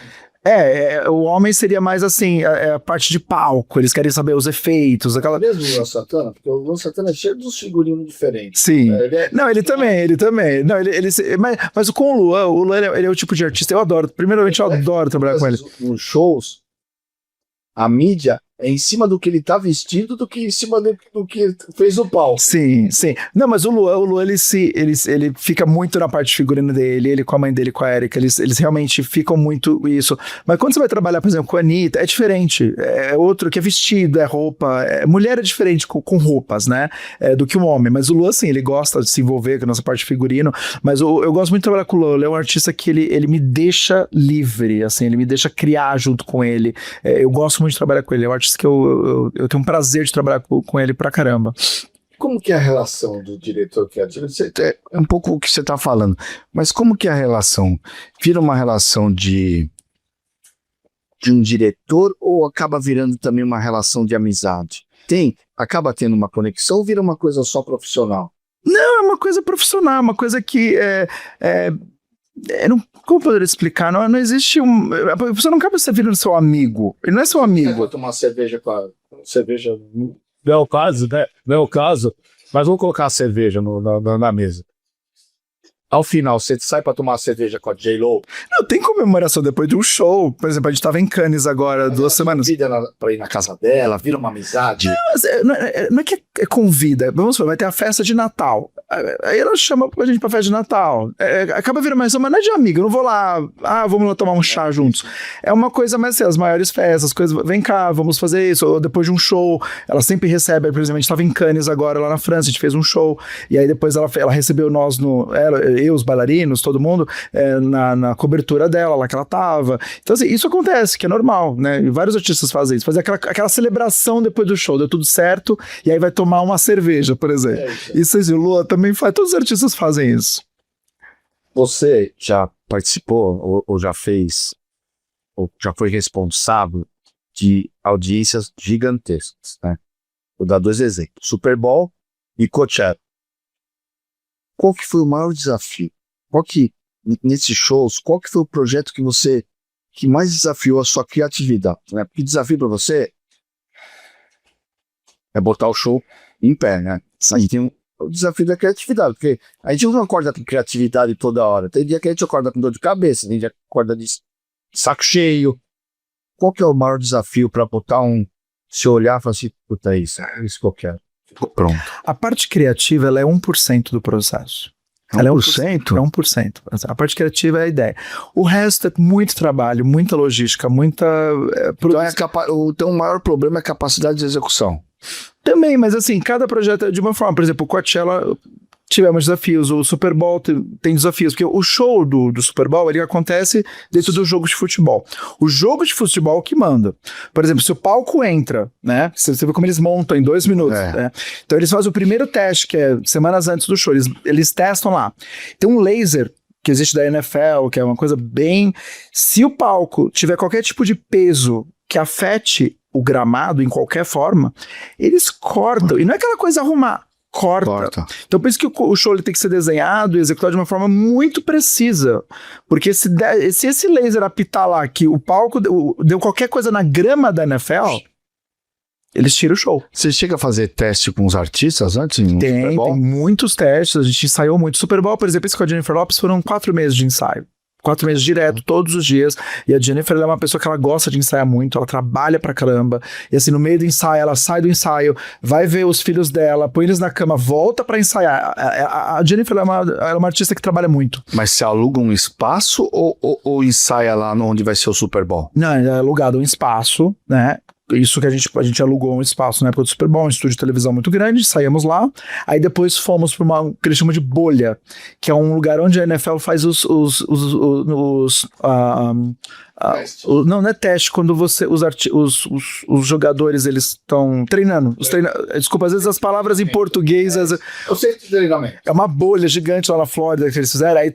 Speaker 3: O homem seria mais assim, a parte de palco, eles querem saber os efeitos, aquela...
Speaker 4: Mesmo o Luan Santana, porque o Luan Santana é cheio dos figurinos diferentes.
Speaker 3: Sim. Não, ele também. Não, mas com o Luan ele é o tipo de artista, eu adoro, primeiramente eu adoro trabalhar com ele.
Speaker 4: Nos shows, a mídia é em cima do que ele tá vestido do que em cima do que fez o palco.
Speaker 3: Sim. Não, mas o Luan ele fica muito na parte de figurino dele, ele com a mãe dele, com a Erika, eles realmente ficam muito isso. Mas quando você vai trabalhar, por exemplo, com a Anitta, é diferente. É outro que é vestido, é roupa. Mulher é diferente com roupas, né? Do que um homem. Mas o Luan, assim, ele gosta de se envolver com a nossa parte de figurino. Mas eu gosto muito de trabalhar com o Luan. Ele é um artista que ele me deixa livre, assim, ele me deixa criar junto com ele. Eu gosto muito de trabalhar com ele. É um artista que eu tenho um prazer de trabalhar com ele pra caramba.
Speaker 4: Como que é a relação do diretor criativo? É um pouco o que você está falando, mas como que é a relação? Vira uma relação de um diretor ou acaba virando também uma relação de amizade? Acaba tendo uma conexão ou vira uma coisa só profissional?
Speaker 3: Não, é uma coisa profissional, uma coisa que como poderia explicar? Não existe a pessoa não acaba você virando seu amigo. Ele não é seu amigo.
Speaker 4: Vai tomar cerveja com a cerveja. Não é o caso, né? Não é o caso. Mas vamos colocar a cerveja na mesa. Ao final, você sai pra tomar uma cerveja com a J.Lo?
Speaker 3: Não, tem comemoração depois de um show. Por exemplo, a gente tava em Cannes agora, 2 semanas.
Speaker 4: Pra ir na casa dela, vira uma amizade.
Speaker 3: Não é que convida. Vamos supor, vai ter a festa de Natal. Aí ela chama a gente pra festa de Natal. Acaba virando mais uma, não é de amigo. Eu não vou lá, vamos lá tomar um chá juntos. É uma coisa mais assim, as maiores festas, coisas, vem cá, vamos fazer isso. Ou depois de um show, ela sempre recebe. Por exemplo, a gente tava em Cannes agora, lá na França, a gente fez um show. E aí depois ela recebeu nós eu, os bailarinos, todo mundo, na cobertura dela, lá que ela tava. Então, assim, isso acontece, que é normal, né? E vários artistas fazem isso. Fazer aquela celebração depois do show, deu tudo certo, e aí vai tomar uma cerveja, por exemplo. Isso aí, o Lua também faz, todos os artistas fazem isso.
Speaker 4: Você já participou, ou já fez, ou já foi responsável de audiências gigantescas, né? Vou dar 2 exemplos, Super Bowl e Coachella. Qual que foi o maior desafio? Nesses shows, qual que foi o projeto que mais desafiou a sua criatividade? Né? Porque desafio para você é botar o show em pé, né? A gente tem o desafio da criatividade, porque a gente não acorda com criatividade toda hora. Tem dia que a gente acorda com dor de cabeça, tem dia que acorda de saco cheio. Qual que é o maior desafio para botar se olhar e falar assim, puta, é isso que eu quero. Pronto.
Speaker 3: A parte criativa, ela é 1% do processo.
Speaker 4: Ela é 1%?
Speaker 3: É 1%. A parte criativa é a ideia. O resto é muito trabalho, muita logística, muita...
Speaker 4: Então o maior problema é a capacidade de execução.
Speaker 3: Também, mas assim, cada projeto é de uma forma. Por exemplo, o Coachella tivemos desafios. O Super Bowl tem desafios, porque o show do Super Bowl, ele acontece dentro do jogo de futebol. O jogo de futebol que manda. Por exemplo, se o palco entra, né? Você vê como eles montam em 2 minutos, né? Então eles fazem o primeiro teste, que é semanas antes do show. Eles testam lá. Tem um laser que existe da NFL, que é uma coisa bem... Se o palco tiver qualquer tipo de peso que afete o gramado em qualquer forma, eles cortam. E não é aquela coisa arrumar. Corta. Então, por isso que o show ele tem que ser desenhado e executado de uma forma muito precisa. Porque se esse laser apitar lá que o palco deu qualquer coisa na grama da NFL, eles tiram o show.
Speaker 4: Você chega a fazer teste com os artistas antes?
Speaker 3: Tem muitos testes. A gente ensaiou muito. Super Bowl, por exemplo, esse com a Jennifer Lopez foram 4 meses de ensaio. 4 meses direto, todos os dias. E a Jennifer, ela é uma pessoa que ela gosta de ensaiar muito, ela trabalha pra caramba. E assim, no meio do ensaio, ela sai do ensaio, vai ver os filhos dela, põe eles na cama, volta pra ensaiar. A Jennifer, ela é uma artista que trabalha muito.
Speaker 4: Mas você aluga um espaço ou ensaia lá onde vai ser o Super Bowl?
Speaker 3: Não, é alugado um espaço, né? Isso que a gente alugou um espaço na época do Super Bowl, um estúdio de televisão muito grande, saímos lá, aí depois fomos para o que eles chamam de bolha, que é um lugar onde a NFL faz não é teste, quando os jogadores eles estão treinando. Desculpa, às vezes as palavras em português...
Speaker 4: Eu sei de treinamento.
Speaker 3: É uma bolha gigante lá na Flórida que eles fizeram, aí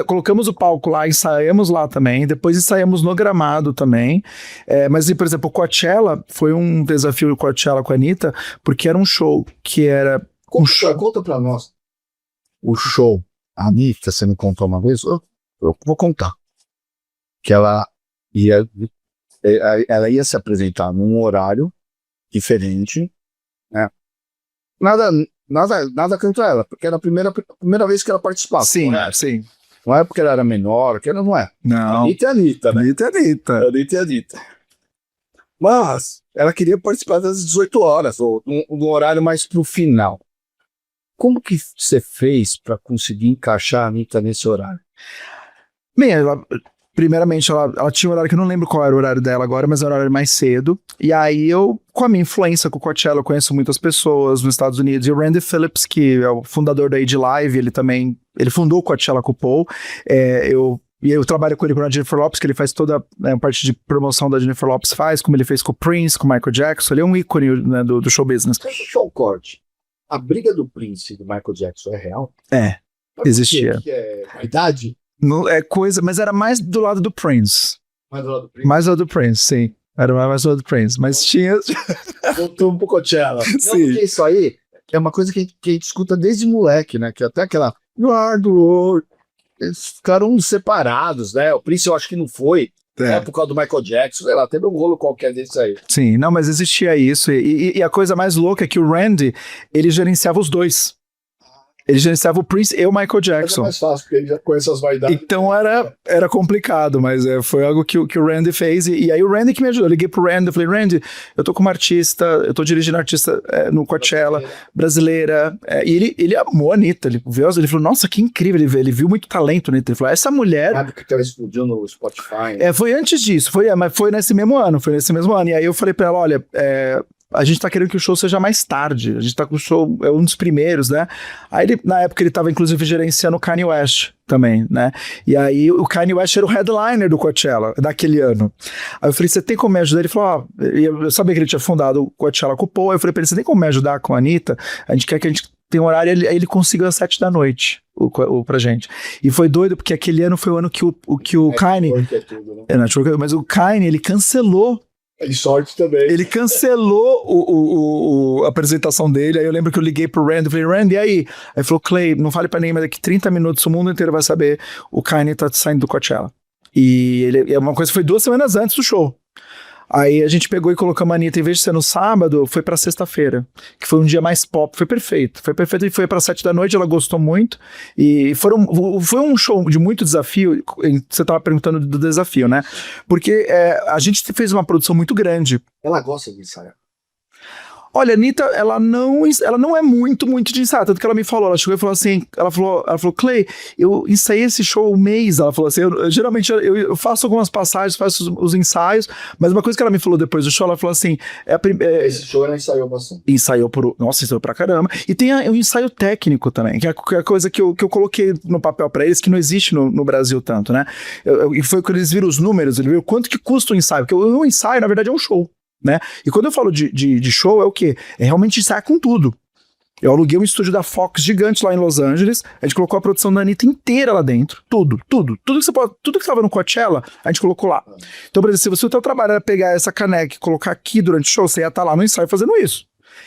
Speaker 3: colocamos o palco lá, ensaiamos lá também, depois ensaiamos no gramado também, mas, por exemplo, o Coachella foi um desafio, o Coachella com a Anitta, porque era um show que era...
Speaker 4: Conta pra nós. O show, a Anitta, você me contou uma vez? Eu vou contar. Que ela ia se apresentar num horário diferente, né? Nada contra ela, porque era a primeira vez que ela participava.
Speaker 3: Sim, sim.
Speaker 4: Não é porque ela era menor, que ela não é.
Speaker 3: Não.
Speaker 4: Anitta é Anitta, né?
Speaker 3: Anitta é Anitta.
Speaker 4: Mas ela queria participar das 18 horas, ou no horário mais pro final. Como que você fez para conseguir encaixar a Anitta nesse horário?
Speaker 3: Bem, primeiramente, ela tinha um horário que eu não lembro qual era o horário dela agora, mas era um horário mais cedo. E aí eu, com a minha influência com o Coachella, eu conheço muitas pessoas nos Estados Unidos. E o Randy Phillips, que é o fundador da Age Live, ele fundou o Coachella com o Paul. Eu trabalho com ele com a Jennifer Lopez, que ele faz toda a parte de promoção da Jennifer Lopez, como ele fez com o Prince, com o Michael Jackson. Ele é um ícone, né, do show business.
Speaker 4: Deixa eu corte. A briga do Prince e do Michael Jackson é real?
Speaker 3: Existia.
Speaker 4: Que é a idade?
Speaker 3: Mas era mais do lado do Prince.
Speaker 4: Mais do lado do Prince?
Speaker 3: Mais do lado do Prince, sim. Era mais do lado do Prince. Mas tinha...
Speaker 4: Voltou um pouco Coachella.
Speaker 3: Sim.
Speaker 4: Não, porque isso aí é uma coisa que a gente escuta desde moleque, né? Que até aquela... You are the world. Eles ficaram separados, né? O Prince eu acho que não foi. Por causa do Michael Jackson, sei lá, teve um rolo qualquer desse aí.
Speaker 3: Sim, não, mas existia isso. E a coisa mais louca é que o Randy, ele gerenciava os dois. Ele gerenciava o Prince e o Michael Jackson.
Speaker 4: Mas é mais fácil, porque ele já conhece as vaidades.
Speaker 3: Então era complicado, mas foi algo que o Randy fez. E aí o Randy que me ajudou. Eu liguei pro Randy, eu falei, Randy, eu tô com uma artista, eu tô dirigindo artista no Coachella, brasileira. E ele amou a Anitta. Ele falou, nossa, que incrível. Ele viu muito talento na Anitta. Ele falou, essa mulher...
Speaker 4: Sabe que ela explodiu no Spotify.
Speaker 3: Foi antes disso, mas foi nesse mesmo ano. E aí eu falei pra ela, olha... a gente tá querendo que o show seja mais tarde. A gente tá com o show, é um dos primeiros, né? Aí, na época, ele tava, inclusive, gerenciando o Kanye West também, né? E aí, o Kanye West era o headliner do Coachella, daquele ano. Aí eu falei, você tem como me ajudar? Ele falou, eu sabia que ele tinha fundado o Coachella com o Paul. Aí eu falei pra ele, você tem como me ajudar com a Anitta? A gente quer que a gente tenha um horário. Aí ele conseguiu às 7 da noite. Pra gente. E foi doido, porque aquele ano foi o ano que o Kanye...
Speaker 4: É tudo, né?
Speaker 3: Mas o Kanye, ele cancelou.
Speaker 4: E sorte também.
Speaker 3: Ele cancelou a apresentação dele. Aí eu lembro que eu liguei pro Randy, eu falei, Randy, e aí? Aí ele falou, Clay, não fale pra ninguém, mas daqui 30 minutos o mundo inteiro vai saber, o Kanye tá saindo do Coachella. E uma coisa foi 2 semanas antes do show. Aí a gente pegou e colocamos a Anitta, em vez de ser no sábado, foi pra sexta-feira, que foi um dia mais pop, foi perfeito e foi pra 7 da noite, ela gostou muito, e foi um show de muito desafio. Você tava perguntando do desafio, né? Porque a gente fez uma produção muito grande.
Speaker 4: Ela gosta de ensaiar.
Speaker 3: Olha, a Anitta, ela não é muito de ensaio, tanto que ela me falou, ela chegou e falou assim, ela falou, Clay, eu ensaiei esse show um mês, ela falou assim, geralmente eu faço algumas passagens, faço os ensaios, mas uma coisa que ela me falou depois do show, ela falou assim,
Speaker 4: Esse show ela ensaiou bastante.
Speaker 3: ensaiou pra caramba, e tem o ensaio técnico também, que é a coisa que eu coloquei no papel pra eles, que não existe no Brasil tanto, né, e foi quando eles viram os números, eles viram quanto que custa um ensaio, porque o ensaio, na verdade, é um show. Né? E quando eu falo de show, é o quê? É realmente ensaiar com tudo. Eu aluguei um estúdio da Fox gigante lá em Los Angeles, a gente colocou a produção da Anitta inteira lá dentro, tudo que estava no Coachella, a gente colocou lá. Então, por exemplo, se o teu trabalho era pegar essa caneca e colocar aqui durante o show, você ia estar lá no ensaio fazendo isso.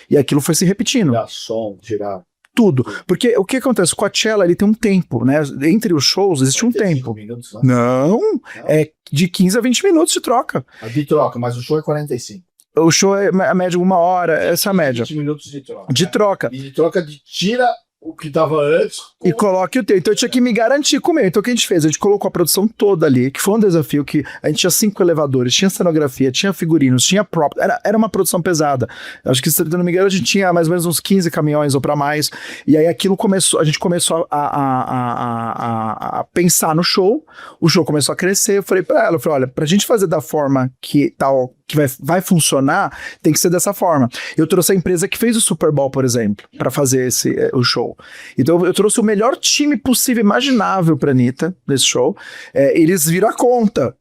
Speaker 3: E aquilo foi se repetindo.
Speaker 4: Tirar som, tirar...
Speaker 3: Tudo. Porque o que acontece? O Coachella, ele tem um tempo, né? Entre os shows existe um tempo.
Speaker 4: Minutos, né?
Speaker 3: Não, é de 15 a 20 minutos de troca.
Speaker 4: De troca, mas o show é 45.
Speaker 3: O show é a média 1 hora, essa é a média.
Speaker 4: 20 minutos de troca.
Speaker 3: De troca.
Speaker 4: E de troca tira o que tava antes.
Speaker 3: E coloque o teu. Então eu tinha que me garantir com o meu. Então o que a gente fez? A gente colocou a produção toda ali, que foi um desafio, que a gente tinha 5 elevadores, tinha cenografia, tinha figurinos, tinha prop. Era uma produção pesada. Acho que, se não me engano, a gente tinha mais ou menos uns 15 caminhões ou pra mais. E aí aquilo começou, a gente começou a pensar no show, o show começou a crescer. Eu falei pra ela, olha, pra gente fazer da forma que tal, que vai funcionar, tem que ser dessa forma. Eu trouxe a empresa que fez o Super Bowl, por exemplo, pra fazer o show. Então eu trouxe o melhor time possível, imaginável pra Anitta, nesse show. Eles viram a conta.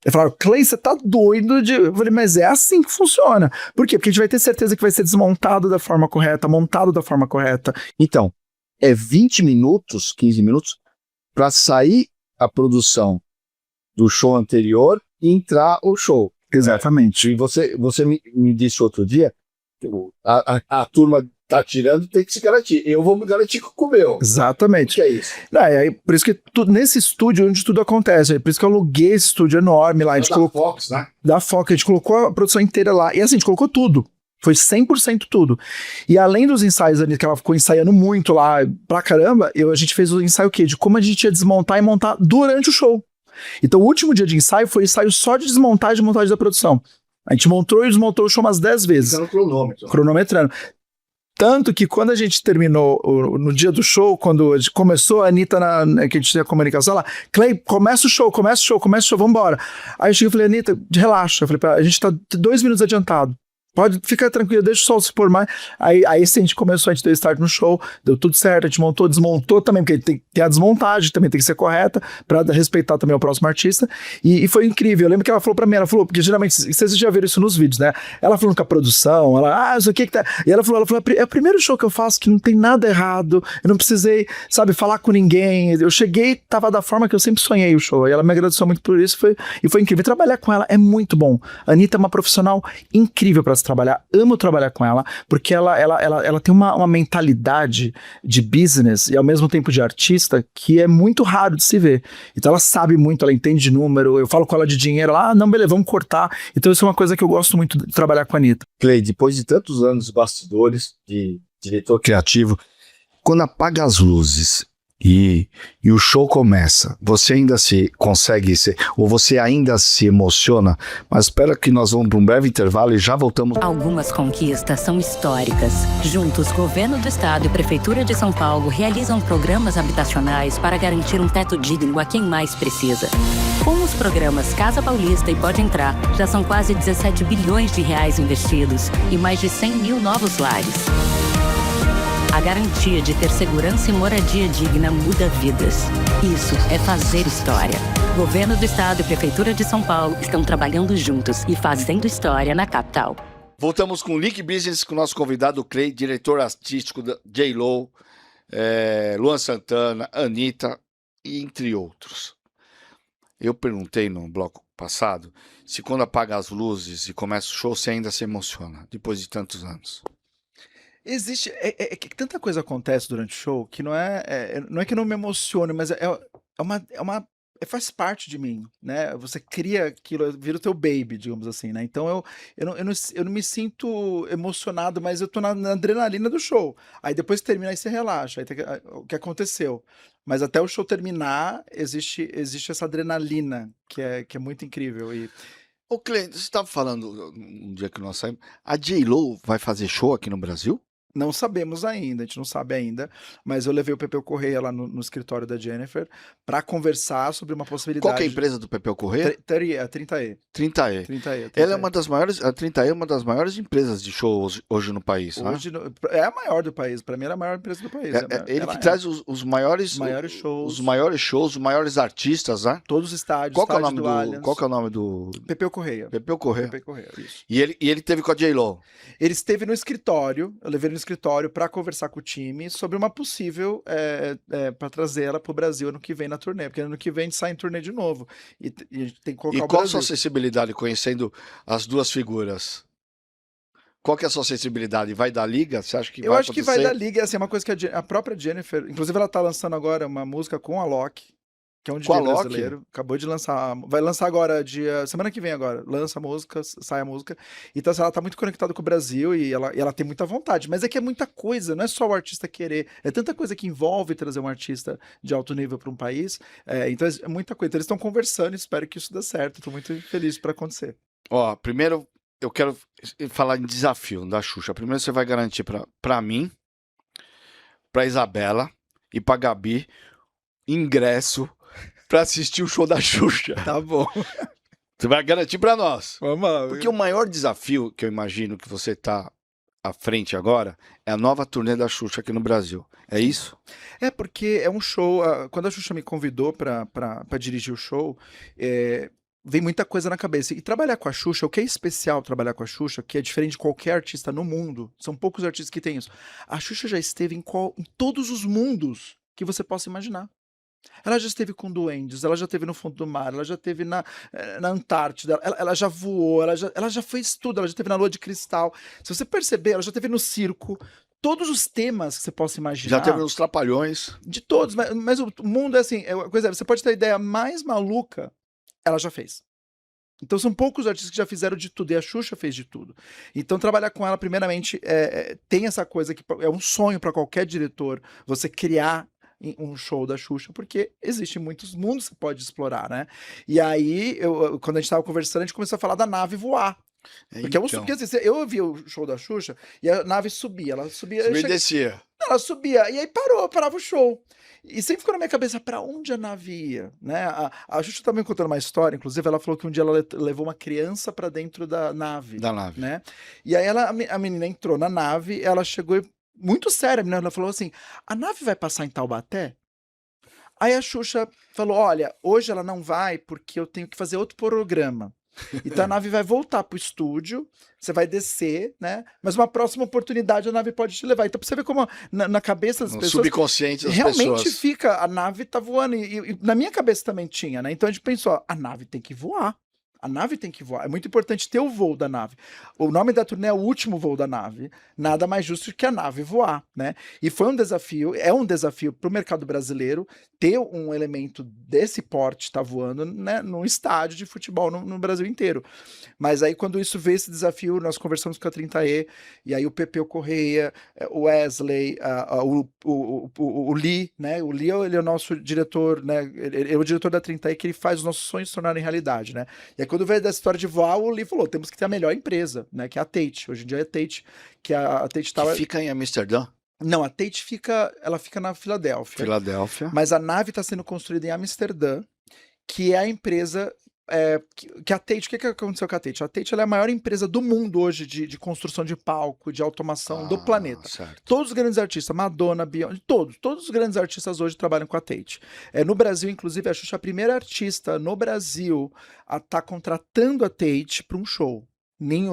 Speaker 3: Eles falaram, Clay, você tá doido de... Eu falei, mas é assim que funciona. Por quê? Porque a gente vai ter certeza que vai ser desmontado da forma correta, montado da forma correta.
Speaker 4: Então, é 20 minutos, 15 minutos, pra sair a produção do show anterior e entrar o show.
Speaker 3: Exatamente.
Speaker 4: E você me disse outro dia, a turma tá tirando, tem que se garantir. Eu vou me garantir com o meu.
Speaker 3: Exatamente.
Speaker 4: O que é isso?
Speaker 3: Por isso que nesse estúdio onde tudo acontece, é por isso que eu aluguei esse estúdio enorme lá. A gente colocou,
Speaker 4: Fox, né?
Speaker 3: da Fox, a gente colocou a produção inteira lá. E assim, a gente colocou tudo. Foi 100% tudo. E além dos ensaios ali, que ela ficou ensaiando muito lá, pra caramba, a gente fez o ensaio o quê? De como a gente ia desmontar e montar durante o show. Então o último dia de ensaio foi ensaio só de desmontagem e montagem da produção. A gente montou e desmontou o show umas 10 vezes.
Speaker 4: Fica no cronômetro.
Speaker 3: Cronometrando. Tanto que quando a gente terminou no dia do show, quando a gente começou, a Anitta, que a gente tinha comunicação lá, Clay, começa o show, vambora. Aí eu cheguei e falei, Anitta, relaxa. Eu falei, a gente tá 2 minutos adiantado. Pode ficar tranquilo, deixa o sol se pôr mais. Aí sim, a gente deu start no show, deu tudo certo, a gente montou, desmontou também, porque tem a desmontagem, também tem que ser correta, pra respeitar também o próximo artista. E foi incrível. Eu lembro que ela falou pra mim, porque geralmente, vocês já viram isso nos vídeos, né? Ela falando com a produção, isso aqui que tá. E ela falou, é o primeiro show que eu faço que não tem nada errado, eu não precisei, sabe, falar com ninguém. Eu cheguei, tava da forma que eu sempre sonhei o show. E ela me agradeceu muito por isso, e foi incrível. E trabalhar com ela é muito bom. A Anitta é uma profissional incrível pra se trabalhar, amo trabalhar com ela, porque ela tem uma mentalidade de business e ao mesmo tempo de artista que é muito raro de se ver. Então ela sabe muito, ela entende de número, eu falo com ela de dinheiro, não, beleza, vamos cortar. Então isso é uma coisa que eu gosto muito de trabalhar com a Anitta.
Speaker 4: Clay, depois de tantos anos de bastidores, de diretor criativo, quando apaga as luzes e o show começa, você ainda você ainda se emociona, mas espera que nós vamos para um breve intervalo e já voltamos.
Speaker 1: Algumas conquistas são históricas. Juntos, Governo do Estado e Prefeitura de São Paulo realizam programas habitacionais para garantir um teto digno a quem mais precisa. Com os programas Casa Paulista e Pode Entrar, já são quase 17 bilhões de reais investidos e mais de 100 mil novos lares. A garantia de ter segurança e moradia digna muda vidas. Isso é fazer história. Governo do Estado e Prefeitura de São Paulo estão trabalhando juntos e fazendo história na capital.
Speaker 2: Voltamos com o Link Business com o nosso convidado Clay, diretor artístico da J.Lo, Luan Santana, Anitta, e entre outros. Eu perguntei no bloco passado se quando apaga as luzes e começa o show, você ainda se emociona, depois de tantos anos.
Speaker 3: Existe, que tanta coisa acontece durante o show que não é que eu não me emocione, mas faz parte de mim, né? Você cria aquilo, vira o teu baby, digamos assim, né? Então eu não me sinto emocionado, mas eu tô na adrenalina do show. Aí depois que termina, aí você relaxa, aí o que aconteceu. Mas até o show terminar, existe essa adrenalina que é muito incrível.
Speaker 2: Ô, Cleiton, você estava falando um dia que nós saímos, a J.Lo vai fazer show aqui no Brasil?
Speaker 3: Não sabemos ainda, a gente não sabe ainda, mas eu levei o Pepeu Correia lá no escritório da Jennifer para conversar sobre uma
Speaker 2: Qual que é a
Speaker 3: possibilidade.
Speaker 2: empresa do Pepeu Corrêa?
Speaker 3: 30E.
Speaker 2: 30E.
Speaker 3: 30E.
Speaker 2: Ela é uma das maiores, a 30E é uma das maiores empresas de show hoje no país, né?
Speaker 3: Hoje é a maior do país, para mim era a maior empresa do país.
Speaker 2: Ele
Speaker 3: Ela
Speaker 2: que
Speaker 3: é.
Speaker 2: traz os maiores,
Speaker 3: Maiores shows.
Speaker 2: os maiores shows, os maiores artistas, né?
Speaker 3: Todos os estádios,
Speaker 2: Qual que é o
Speaker 3: estádio
Speaker 2: nome
Speaker 3: do
Speaker 2: do,
Speaker 3: Allianz.
Speaker 2: qual que é o nome do
Speaker 3: Pepeu Correia.
Speaker 2: Pepeu Corrêa?
Speaker 3: Pepeu Correia, isso.
Speaker 2: E ele teve com a J.Lo.
Speaker 3: Ele esteve no escritório, eu levei ele no escritório para conversar com o time sobre uma possível para trazer ela para o Brasil ano que vem na turnê, porque ano que vem a gente sai em turnê de novo e a gente tem que colocar
Speaker 2: E
Speaker 3: o
Speaker 2: qual a
Speaker 3: Brasil.
Speaker 2: sua sensibilidade conhecendo as duas figuras? Qual que é a sua sensibilidade? Vai dar liga? Você acha que
Speaker 3: Eu
Speaker 2: vai
Speaker 3: acho que
Speaker 2: acontecer?
Speaker 3: vai dar liga, assim, é uma coisa que a própria Jennifer, inclusive ela tá lançando agora uma música com a Loki, que é um
Speaker 2: Com a
Speaker 3: DJ
Speaker 2: Loki?
Speaker 3: brasileiro, acabou de lançar, vai lançar agora, semana que vem agora, lança a música, sai a música, então assim, ela tá muito conectada com o Brasil e ela tem muita vontade, mas é que é muita coisa, não é só o artista querer, é tanta coisa que envolve trazer um artista de alto nível para um país, então é muita coisa, então eles estão conversando e espero que isso dê certo, tô muito feliz para acontecer.
Speaker 2: Ó, primeiro eu quero falar em desafio da Xuxa. Primeiro você vai garantir pra mim, pra Isabela e pra Gabi ingresso pra assistir o show da Xuxa.
Speaker 3: Tá bom,
Speaker 2: Você vai garantir pra nós.
Speaker 3: vamos lá.
Speaker 2: Porque o maior desafio que eu imagino que você tá à frente agora é a nova turnê da Xuxa aqui no Brasil. É isso?
Speaker 3: É, porque é um show. Quando a Xuxa me convidou pra dirigir o show, vem muita coisa na cabeça. E trabalhar com a Xuxa, o que é especial trabalhar com a Xuxa, que é diferente de qualquer artista no mundo, são poucos artistas que têm isso. A Xuxa já esteve em todos os mundos que você possa imaginar. Ela já esteve com duendes, ela já esteve no fundo do mar, ela já esteve na Antártida, ela já voou, ela já fez tudo, ela já esteve na Lua de Cristal. Se você perceber, ela já esteve no circo. Todos os temas que você possa imaginar.
Speaker 2: Já teve uns Trapalhões.
Speaker 3: De todos, mas o mundo é assim, você pode ter a ideia mais maluca, ela já fez. Então são poucos artistas que já fizeram de tudo, e a Xuxa fez de tudo. Então trabalhar com ela, primeiramente, tem essa coisa que é um sonho para qualquer diretor, você criar um show da Xuxa, porque existem muitos mundos que você pode explorar, né? E aí, quando a gente tava conversando, a gente começou a falar da nave voar. Porque assim, eu vi o show da Xuxa e a nave subia, ela subia...
Speaker 2: Subia e descia.
Speaker 3: Ela subia, e aí parava o show. E sempre ficou na minha cabeça, pra onde a nave ia, né? A Xuxa tá me contando uma história, inclusive ela falou que um dia ela levou uma criança pra dentro da nave. Né? E aí a menina entrou na nave, ela chegou muito séria, a menina, ela falou assim, a nave vai passar em Taubaté? Aí a Xuxa falou, olha, hoje ela não vai porque eu tenho que fazer outro programa. Então a nave vai voltar pro estúdio, você vai descer, né? Mas uma próxima oportunidade a nave pode te levar. Então pra você ver como na cabeça das pessoas...
Speaker 2: subconsciente das
Speaker 3: realmente
Speaker 2: pessoas.
Speaker 3: fica, a nave tá voando. E na minha cabeça também tinha, né? Então a gente pensou, ó, a nave tem que voar. A nave tem que voar. É muito importante ter o voo da nave. O nome da turnê é o último voo da nave. Nada mais justo que a nave voar, né? E foi um desafio, é um desafio para o mercado brasileiro ter um elemento desse porte estar voando, né, num estádio de futebol no Brasil inteiro. Mas aí quando isso veio esse desafio, nós conversamos com a 30E, e aí o Pepeu Correia, o Wesley, o Lee, né? O Lee ele é o nosso diretor, né? Ele é o diretor da 30E que ele faz os nossos sonhos se tornarem realidade, né? E aí quando veio dessa história de voar, o Lee falou, temos que ter a melhor empresa, né? Que é a Tate. Hoje em dia é a Tate, que a Tate
Speaker 2: Que fica em Amsterdã.
Speaker 3: Não, a Tate ela fica na Filadélfia.
Speaker 2: Filadélfia.
Speaker 3: Mas a nave está sendo construída em Amsterdã, que é a empresa... que a Tate, o que aconteceu com a Tate? A Tate ela é a maior empresa do mundo hoje de construção de palco, de automação do planeta.
Speaker 2: Certo.
Speaker 3: Todos os grandes artistas, Madonna, Beyoncé, todos os grandes artistas hoje trabalham com a Tate. No Brasil, inclusive, a Xuxa é a primeira artista no Brasil a estar contratando a Tate para um show.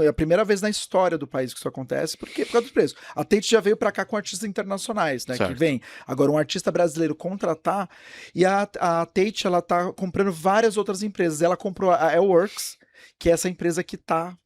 Speaker 3: É a primeira vez na história do país que isso acontece, por causa dos preços. A Tate já veio para cá com artistas internacionais, né?
Speaker 2: Certo.
Speaker 3: Que vem. Agora, um artista brasileiro contratar, e a Tate, ela tá comprando várias outras empresas. Ela comprou a Airworks, que é essa empresa que tá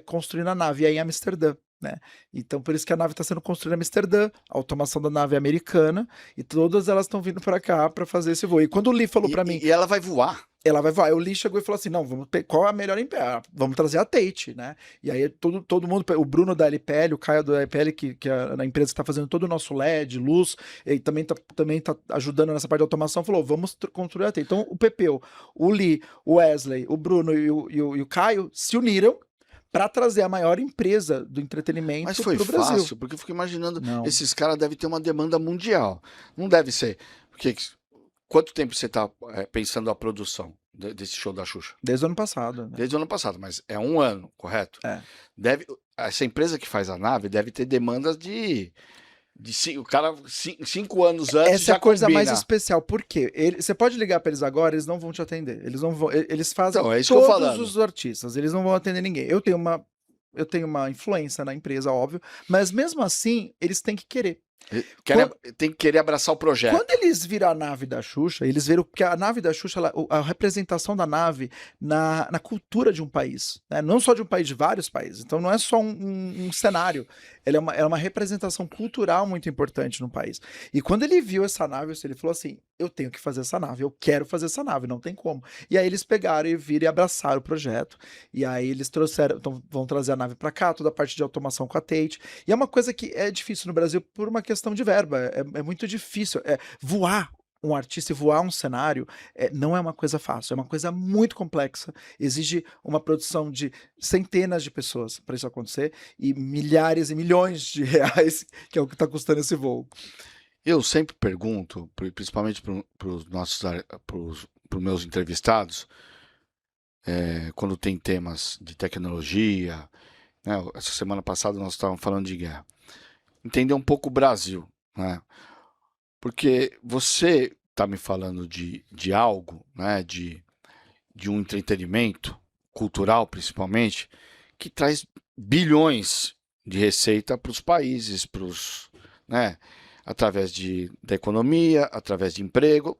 Speaker 3: construindo a nave aí em Amsterdã. né? Então, por isso que a nave está sendo construída em Amsterdã, a automação da nave é americana, e todas elas estão vindo para cá para fazer esse voo. E quando o Lee falou para mim,
Speaker 2: E ela vai voar.
Speaker 3: ela vai voar. O Lee chegou e falou assim: não, qual é a melhor empresa? Vamos trazer a Tate, né? E aí todo mundo, o Bruno da LPL, o Caio da LPL, que é a empresa que está fazendo todo o nosso LED, luz, e também tá ajudando nessa parte de automação, falou: vamos construir a Tate. Então o Pepeu, o Lee, o Wesley, o Bruno e o Caio se uniram para trazer a maior empresa do entretenimento
Speaker 2: Mas foi
Speaker 3: pro Brasil.
Speaker 2: fácil, porque eu fico imaginando,
Speaker 3: Não.
Speaker 2: esses caras devem ter uma demanda mundial. Não deve ser. Porque quanto tempo você está pensando a produção desse show da Xuxa?
Speaker 3: Desde o ano passado. Né?
Speaker 2: Desde o ano passado, mas é um ano, correto?
Speaker 3: É.
Speaker 2: Essa empresa que faz a nave deve ter demandas o cara 5 anos antes
Speaker 3: Essa
Speaker 2: já
Speaker 3: é a coisa
Speaker 2: combina.
Speaker 3: mais especial. Por quê? Você pode ligar para eles agora, eles não vão te atender. Eles não vão. Eles fazem
Speaker 2: Então, é isso que eu tô
Speaker 3: todos
Speaker 2: falando.
Speaker 3: os artistas. Eles não vão atender ninguém. Eu tenho uma influência na empresa, óbvio, mas mesmo assim, eles têm que querer.
Speaker 2: Tem que querer abraçar o projeto.
Speaker 3: Quando eles viram a nave da Xuxa, eles viram que a nave da Xuxa, a representação da nave na cultura de um país, né? Não só de um país, de vários países. Então não é só um cenário, ela é uma representação cultural muito importante no país. E quando ele viu essa nave, ele falou assim: eu tenho que fazer essa nave, eu quero fazer essa nave, não tem como. E aí eles pegaram e viram e abraçaram o projeto. E aí eles trouxeram, então vão trazer a nave para cá, toda a parte de automação com a Tate. E é uma coisa que é difícil no Brasil por uma questão de verba, é muito difícil. Voar um artista e voar um cenário não é uma coisa fácil, é uma coisa muito complexa, exige uma produção de centenas de pessoas para isso acontecer e milhares e milhões de reais, que é o que está custando esse voo.
Speaker 2: Eu sempre pergunto, principalmente para os meus entrevistados, quando tem temas de tecnologia, né? Essa semana passada nós estávamos falando de guerra. Entender um pouco o Brasil, né? Porque você está me falando de algo, né? De um entretenimento cultural, principalmente, que traz bilhões de receita para os países, né? Através da economia, através de emprego,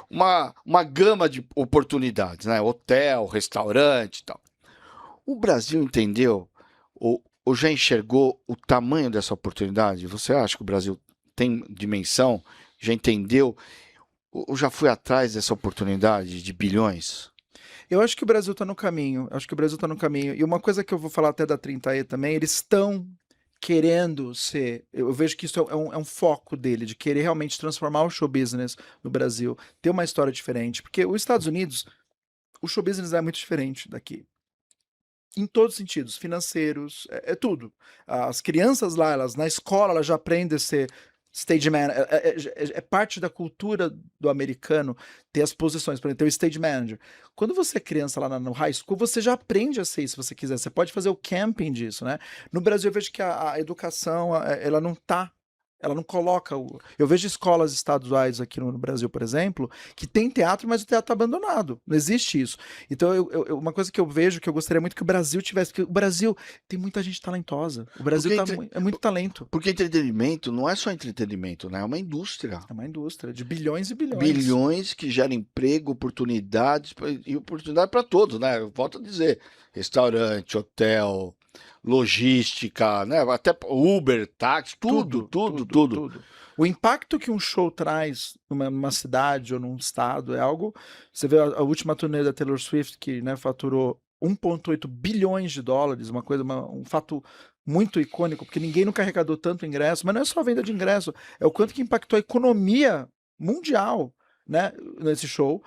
Speaker 2: uma gama de oportunidades, né? Hotel, restaurante e tal. O Brasil entendeu ou já enxergou o tamanho dessa oportunidade? Você acha que o Brasil tem dimensão? Já entendeu? Ou já foi atrás dessa oportunidade de bilhões?
Speaker 3: Eu acho que o Brasil está no caminho. E uma coisa que eu vou falar até da 30E também, eles estão querendo ser. Eu vejo que isso é um foco dele, de querer realmente transformar o show business no Brasil, ter uma história diferente. Porque os Estados Unidos, o show business é muito diferente daqui. Em todos os sentidos, financeiros, é tudo. As crianças lá, na escola, elas já aprendem a ser stage manager. É parte da cultura do americano ter as posições, por exemplo, ter o stage manager. Quando você é criança lá no high school, você já aprende a ser isso se você quiser. Você pode fazer o camping disso, né? No Brasil, eu vejo que a educação, ela não tá. Ela não coloca Eu vejo escolas estaduais aqui no Brasil, por exemplo, que tem teatro, mas o teatro está abandonado. Não existe isso. Então, uma coisa que eu vejo, que eu gostaria muito que o Brasil tivesse, porque o Brasil tem muita gente talentosa. O Brasil é muito talento.
Speaker 2: Porque entretenimento não é só entretenimento, né? É uma indústria.
Speaker 3: É uma indústria de bilhões e bilhões.
Speaker 2: Bilhões que geram emprego, oportunidades, e oportunidade para todos, né? Eu volto a dizer, restaurante, hotel, logística, né? Até Uber, táxi, tudo.
Speaker 3: O impacto que um show traz numa cidade ou num estado é algo. Você vê a última turnê da Taylor Swift, que, né, faturou 1,8 bilhões de dólares, um fato muito icônico, porque ninguém nunca arrecadou tanto ingresso, mas não é só a venda de ingresso, é o quanto que impactou a economia mundial, né, nesse show.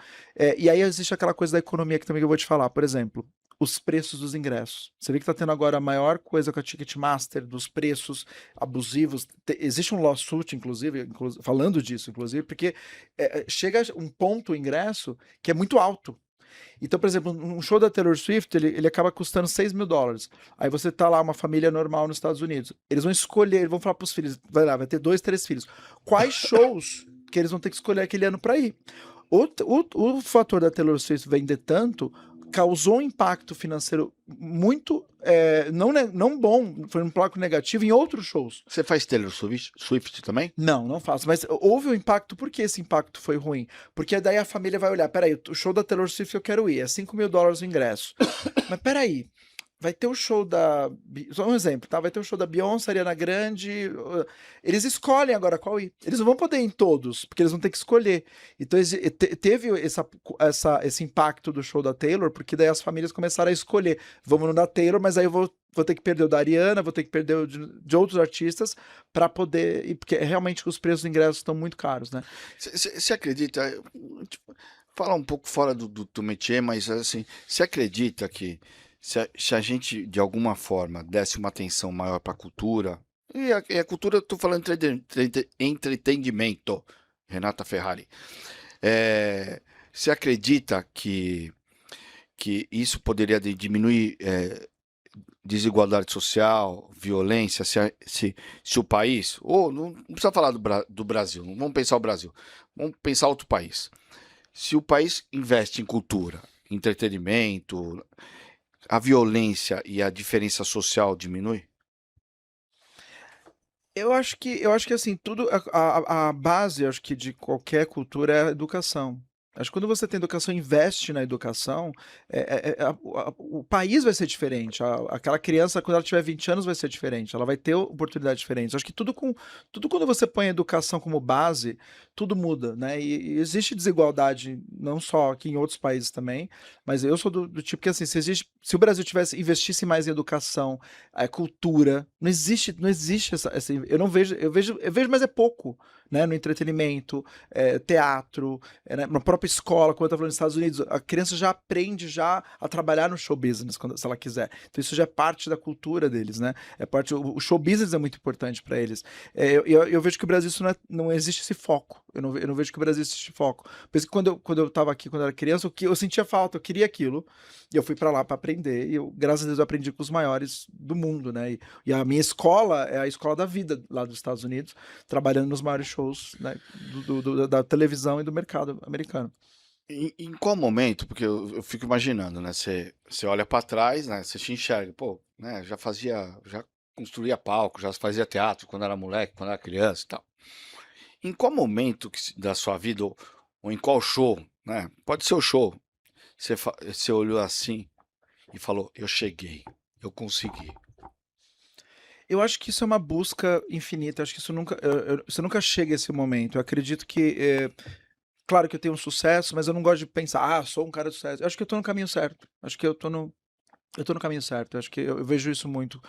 Speaker 3: E aí existe aquela coisa da economia que também eu vou te falar, por exemplo, os preços dos ingressos. Você vê que está tendo agora a maior coisa com a Ticketmaster, dos preços abusivos. Existe um lawsuit, inclusive, falando disso, inclusive, porque chega um ponto o ingresso que é muito alto. Então, por exemplo, um show da Taylor Swift, ele acaba custando $6 mil. Aí você tá lá, uma família normal nos Estados Unidos. Eles vão escolher, eles vão falar pros filhos, vai ter 2, 3 filhos. Quais shows que eles vão ter que escolher aquele ano para ir? O fator da Taylor Swift vender tanto causou um impacto financeiro muito não bom, foi um impacto negativo em outros shows.
Speaker 2: Você faz Taylor Swift também?
Speaker 3: Não faço, mas houve um impacto. Por que esse impacto foi ruim? Porque daí a família vai olhar, peraí, o show da Taylor Swift eu quero ir, é $5 mil o ingresso. Mas peraí, vai ter o show da só um exemplo, tá, vai ter o show da Beyoncé, Ariana Grande, eles escolhem agora qual ir. Eles não vão poder ir em todos, porque eles vão ter que escolher. Então teve esse impacto do show da Taylor, porque daí as famílias começaram a escolher, vamos no da Taylor, mas aí eu vou ter que perder o da Ariana, vou ter que perder o de outros artistas para poder ir, porque realmente os preços dos ingressos estão muito caros, né.
Speaker 2: Você acredita, tipo, falar um pouco fora do métier, mas assim, você acredita que se a gente de alguma forma desse uma atenção maior para a cultura, e a cultura, eu tô falando entretenimento, Renata Ferrari, você acredita que isso poderia diminuir desigualdade social, violência, se o país, ou não precisa falar do Brasil, não vamos pensar o Brasil, vamos pensar outro país. Se o país investe em cultura, entretenimento, a violência e a diferença social diminui?
Speaker 3: Eu acho que assim, tudo a base, eu acho que de qualquer cultura é a educação. Acho que quando você tem educação, investe na educação, o país vai ser diferente. Aquela criança, quando ela tiver 20 anos, vai ser diferente. Ela vai ter oportunidades diferentes. Acho que tudo quando você põe a educação como base, tudo muda, né? E existe desigualdade, não só aqui em outros países também, mas eu sou do tipo que assim, se o Brasil investisse mais em educação, cultura, não existe eu não vejo, eu vejo, mas é pouco, né? No entretenimento, teatro, na própria escola, quando eu estava nos Estados Unidos, a criança já aprende já a trabalhar no show business, se ela quiser. Então isso já é parte da cultura deles, né? O show business é muito importante para eles. Eu vejo que o Brasil isso não existe esse foco. Eu não vejo que o Brasil existe esse foco. Por isso que quando eu estava aqui, quando eu era criança, eu sentia falta, eu queria aquilo, e eu fui para lá para aprender, e graças a Deus eu aprendi com os maiores do mundo, né? E a minha escola é a escola da vida lá dos Estados Unidos, trabalhando nos maiores shows, né, da televisão e do mercado americano.
Speaker 2: Em qual momento, porque eu fico imaginando, né? Você olha para trás, né? Você se enxerga, pô, né? Já construía palco, já fazia teatro quando era moleque, quando era criança e tal. Em qual momento da sua vida, ou em qual show, né? Pode ser o show, você olhou assim e falou: eu cheguei, eu consegui.
Speaker 3: Eu acho que isso é uma busca infinita, eu acho que isso nunca, você nunca chega a esse momento. Eu acredito que, claro que eu tenho um sucesso, mas eu não gosto de pensar, sou um cara de sucesso. Eu acho que eu tô no caminho certo. Acho que eu tô no caminho certo. Eu acho que eu vejo isso muito.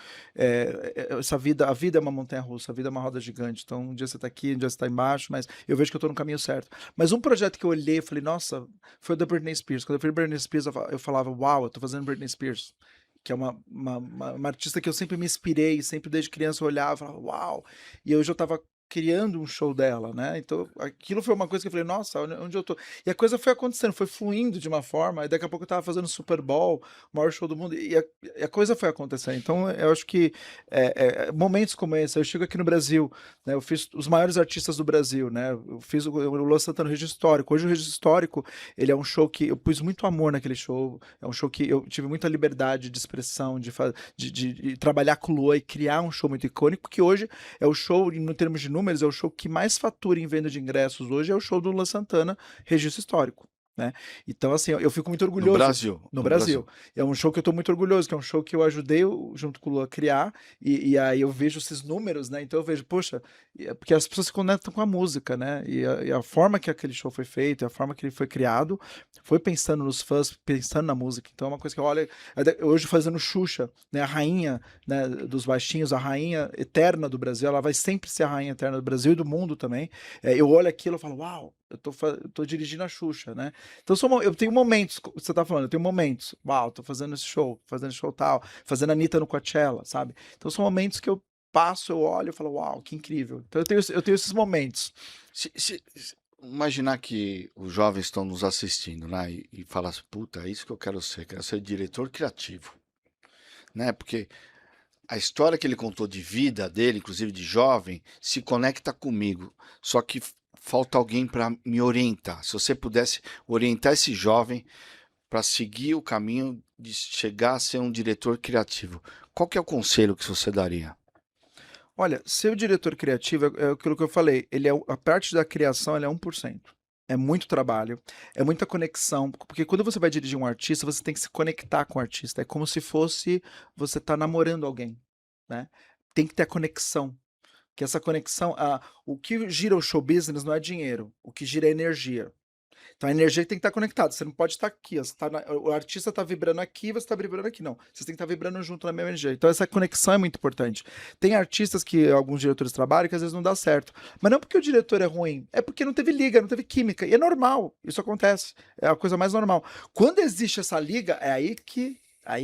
Speaker 3: Essa vida, a vida é uma montanha-russa, a vida é uma roda gigante. Então, um dia você tá aqui, um dia você tá embaixo, mas eu vejo que eu tô no caminho certo. Mas um projeto que eu olhei e falei, nossa, foi o da Britney Spears. Quando eu fui Britney Spears, eu falava, uau, eu tô fazendo Britney Spears. Que é uma artista que eu sempre me inspirei, sempre desde criança eu olhava e falava, uau! E hoje eu tava criando um show dela, né? Então aquilo foi uma coisa que eu falei, nossa, onde eu tô? E a coisa foi acontecendo, foi fluindo de uma forma, e daqui a pouco eu tava fazendo Super Bowl, o maior show do mundo, e a coisa foi acontecendo. Então eu acho que momentos como esse, eu chego aqui no Brasil, né? Eu fiz os maiores artistas do Brasil, né? Eu fiz o Luan Santana no Registro Histórico. Hoje o Registro Histórico, ele é um show que eu pus muito amor naquele show, é um show que eu tive muita liberdade de expressão, de trabalhar com o Luan e criar um show muito icônico, que hoje é o show, em termos de números, é o show que mais fatura em venda de ingressos hoje, é o show do Luan Santana, Registro Histórico, né? Então, assim, eu fico muito
Speaker 2: No
Speaker 3: orgulhoso.
Speaker 2: Brasil,
Speaker 3: No
Speaker 2: no
Speaker 3: Brasil.
Speaker 2: Brasil.
Speaker 3: É um show que eu tô muito orgulhoso, que é um show que eu ajudei, junto com o Luan, a criar, e aí eu vejo esses números, né? Então eu vejo, poxa, porque as pessoas se conectam com a música, né? E a forma que aquele show foi feito, a forma que ele foi criado, foi pensando nos fãs, pensando na música. Então é uma coisa que eu olho, hoje fazendo Xuxa, né? A rainha, né, dos baixinhos, a rainha eterna do Brasil, ela vai sempre ser a rainha eterna do Brasil e do mundo também. Eu olho aquilo e falo, uau, eu tô dirigindo a Xuxa, né? Então eu tenho momentos, você tá falando, eu tenho momentos, uau, tô fazendo esse show, fazendo show tal, fazendo a Anitta no Coachella, sabe? Então são momentos que eu passo, eu olho e falo, uau, que incrível. Então eu tenho esses momentos.
Speaker 2: Imaginar que os jovens estão nos assistindo, né? E falar assim, puta, é isso que eu quero ser diretor criativo, né? Porque a história que ele contou de vida dele, inclusive de jovem, se conecta comigo. Só que falta alguém para me orientar. Se você pudesse orientar esse jovem para seguir o caminho de chegar a ser um diretor criativo, qual que é o conselho que você daria?
Speaker 3: Olha, ser o diretor criativo é aquilo que eu falei, a parte da criação ele é 1%. É muito trabalho, é muita conexão, porque quando você vai dirigir um artista, você tem que se conectar com o artista. É como se fosse você tá namorando alguém, né? Tem que ter a conexão. Que essa conexão, o que gira o show business não é dinheiro, o que gira é energia. Então a energia tem que estar conectada. Você não pode estar aqui, ó, o artista está vibrando aqui, você está vibrando aqui, não. Vocês têm que estar vibrando junto na mesma energia. Então essa conexão é muito importante. Tem artistas que alguns diretores trabalham que às vezes não dá certo. Mas não porque o diretor é ruim, é porque não teve liga, não teve química. E é normal, isso acontece. É a coisa mais normal. Quando existe essa liga, é aí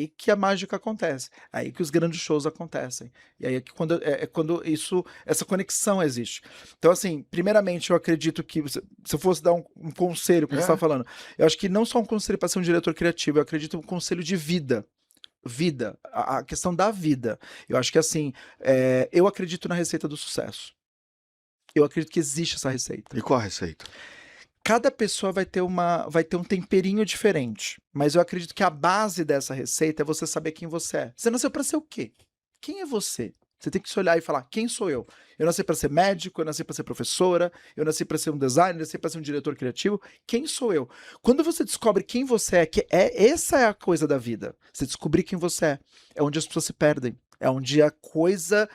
Speaker 3: que a mágica acontece, aí que os grandes shows acontecem, e aí é que quando essa conexão existe. Então, assim, primeiramente, eu acredito que, se eu fosse dar um conselho, como você estava falando, eu acho que não só um conselho para ser um diretor criativo, eu acredito um conselho de vida. Vida, a questão da vida. Eu acho que, assim, eu acredito na receita do sucesso. Eu acredito que existe essa receita.
Speaker 2: E qual a receita?
Speaker 3: Cada pessoa vai ter um temperinho diferente, mas eu acredito que a base dessa receita é você saber quem você é. Você nasceu para ser o quê? Quem é você? Você tem que se olhar e falar, quem sou eu? Eu nasci para ser médico, eu nasci para ser professora, eu nasci para ser um designer, eu nasci para ser um diretor criativo. Quem sou eu? Quando você descobre quem você essa é a coisa da vida. Você descobrir quem você é onde as pessoas se perdem. É onde a coisa...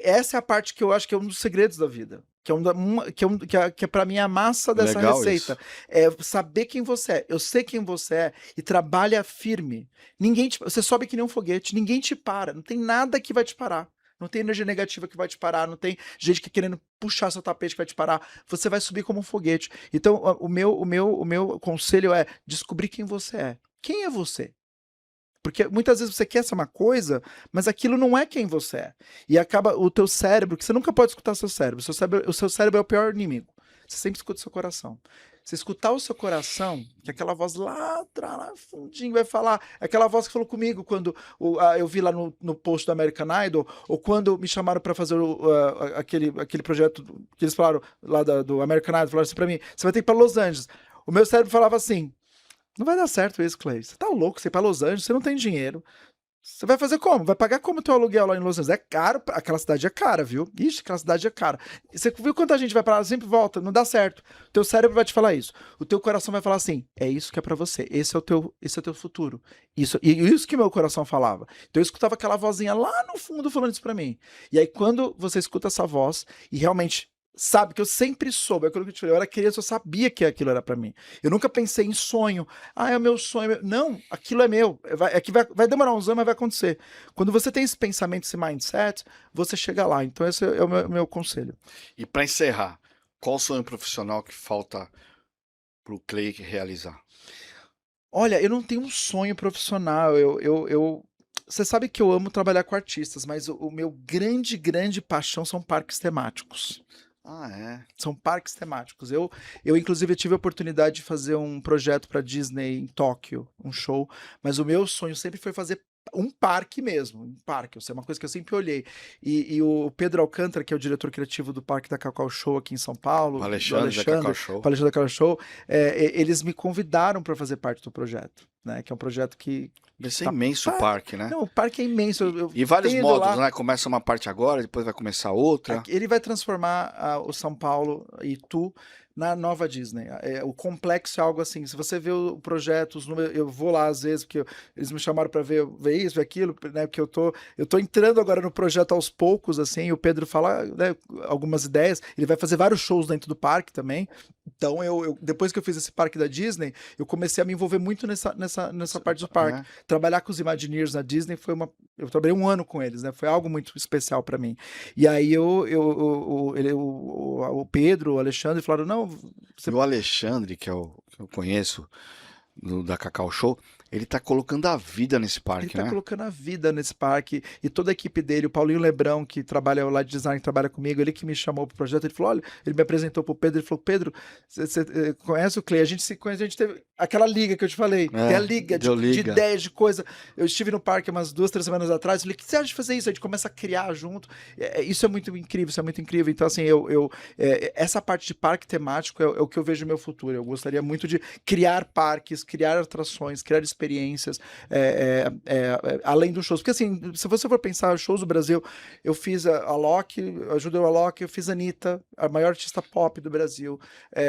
Speaker 3: essa é a parte que eu acho que é um dos segredos da vida. Que é para mim a massa dessa
Speaker 2: Legal
Speaker 3: receita.
Speaker 2: isso.
Speaker 3: É saber quem você é. Eu sei quem você é e trabalha firme. Você sobe que nem um foguete, ninguém te para. Não tem nada que vai te parar. Não tem energia negativa que vai te parar, não tem gente que querendo puxar seu tapete que vai te parar. Você vai subir como um foguete. Então, o meu conselho é descobrir quem você é. Quem é você? Porque muitas vezes você quer ser uma coisa, mas aquilo não é quem você é. E acaba o teu cérebro, que você nunca pode escutar seu cérebro. O seu cérebro é o pior inimigo. Você sempre escuta o seu coração. Você escutar o seu coração, que aquela voz lá atrás, lá fundinho, vai falar. Aquela voz que falou comigo quando eu vi lá no post do American Idol, ou quando me chamaram para fazer aquele projeto que eles falaram lá do American Idol, falaram assim pra mim, você vai ter que ir pra Los Angeles. O meu cérebro falava assim, não vai dar certo isso, Clay. Você tá louco, você ir pra Los Angeles, você não tem dinheiro. Você vai fazer como? Vai pagar como o teu aluguel lá em Los Angeles? É caro, aquela cidade é cara, viu? Ixi, aquela cidade é cara. E você viu quanta gente vai pra lá, sempre volta, não dá certo. O teu cérebro vai te falar isso. O teu coração vai falar assim, é isso que é pra você, esse é o teu futuro. Isso que meu coração falava. Então eu escutava aquela vozinha lá no fundo falando isso pra mim. E aí quando você escuta essa voz e realmente sabe que eu sempre soube, é aquilo que eu te falei, eu era criança, eu sabia que aquilo era pra mim. Eu nunca pensei em sonho, é o meu sonho. Não, aquilo é meu. Vai demorar uns anos, mas vai acontecer. Quando você tem esse pensamento, esse mindset, você chega lá. Então esse é o meu conselho.
Speaker 2: E para encerrar, qual o sonho profissional que falta pro Clay realizar?
Speaker 3: Olha, eu não tenho um sonho profissional. Você sabe que eu amo trabalhar com artistas, mas o meu grande paixão são parques temáticos.
Speaker 2: Ah, é?
Speaker 3: São parques temáticos. Eu inclusive, tive a oportunidade de fazer um projeto para Disney em Tóquio, um show, mas o meu sonho sempre foi fazer um parque mesmo, um parque. Isso é uma coisa que eu sempre olhei. E o Pedro Alcântara, que é o diretor criativo do Parque da Cacau Show aqui em São Paulo,
Speaker 2: O Alexandre da Cacau Show.
Speaker 3: o Alexandre da Cacau Show, eles me convidaram para fazer parte do projeto, né? Que é um projeto que
Speaker 2: Vai ser imenso o parque, né?
Speaker 3: Não, o parque é imenso.
Speaker 2: E vários
Speaker 3: tendo
Speaker 2: módulos,
Speaker 3: lá-
Speaker 2: né? Começa uma parte agora, depois vai começar outra.
Speaker 3: Ele vai transformar o São Paulo e Itu na nova Disney. O complexo é algo assim. Se você vê o projeto, os números, eu vou lá às vezes, porque eles me chamaram para ver isso, ver aquilo, né? Porque eu tô entrando agora no projeto aos poucos, assim. E o Pedro fala, né, algumas ideias. Ele vai fazer vários shows dentro do parque também. Então, depois que eu fiz esse parque da Disney, eu comecei a me envolver muito nessa parte do parque. Trabalhar com os Imagineers na Disney eu trabalhei 1 ano com eles, né? Foi algo muito especial para mim. E aí o Pedro, o Alexandre falaram, não,
Speaker 2: E o Alexandre, que eu conheço, da Cacau Show, ele tá colocando a vida nesse parque,
Speaker 3: ele tá
Speaker 2: né?
Speaker 3: colocando a vida nesse parque, e toda a equipe dele, o Paulinho Lebrão, que trabalha lá de design, que trabalha comigo, ele que me chamou pro projeto, ele falou, olha, ele me apresentou pro Pedro, ele falou, Pedro, você conhece o Clay? A gente se conhece, a gente teve aquela liga que eu te falei, tem a liga de ideias, de coisa. Eu estive no parque umas 2, 3 semanas atrás, falei, o que você acha de fazer isso? A gente começa a criar junto, isso é muito incrível, então assim, essa parte de parque temático é o que eu vejo no meu futuro, eu gostaria muito de criar parques, criar atrações, criar experiências experiências, além dos shows. Porque assim, se você for pensar shows do Brasil, eu fiz a Alok, ajudei a Alok, eu fiz a Anitta, a maior artista pop do Brasil,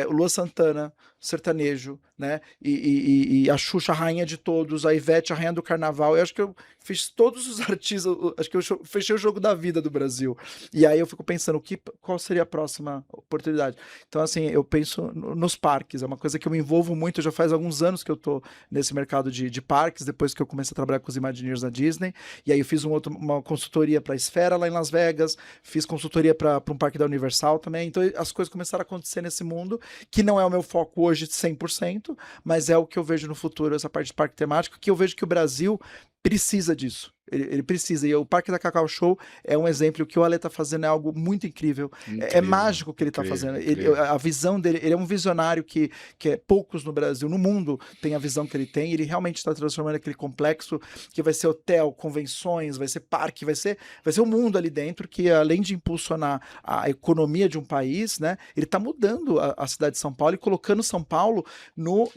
Speaker 3: o Lua Santana, sertanejo, né? E a Xuxa, a rainha de todos, a Ivete, a rainha do carnaval. Eu acho que eu fiz todos os artistas, acho que eu fechei o jogo da vida do Brasil. E aí eu fico pensando, qual seria a próxima oportunidade? Então, assim, eu penso nos parques, é uma coisa que eu me envolvo muito, já faz alguns anos que eu tô nesse mercado de parques, depois que eu comecei a trabalhar com os Imagineers na Disney, e aí eu fiz uma consultoria para a Esfera lá em Las Vegas, fiz consultoria para um parque da Universal também, então as coisas começaram a acontecer nesse mundo, que não é o meu foco hoje 100%, mas é o que eu vejo no futuro, essa parte de parque temático, que eu vejo que o Brasil precisa disso. Ele precisa. E o Parque da Cacau Show é um exemplo. O que o Ale tá fazendo é algo muito incrível. É mágico o que ele tá fazendo. A visão dele, ele é um visionário que poucos no Brasil, no mundo, tem a visão que ele tem. Ele realmente está transformando aquele complexo que vai ser hotel, convenções, vai ser parque, vai ser um mundo ali dentro que, além de impulsionar a economia de um país, né, ele tá mudando a cidade de São Paulo e colocando São Paulo no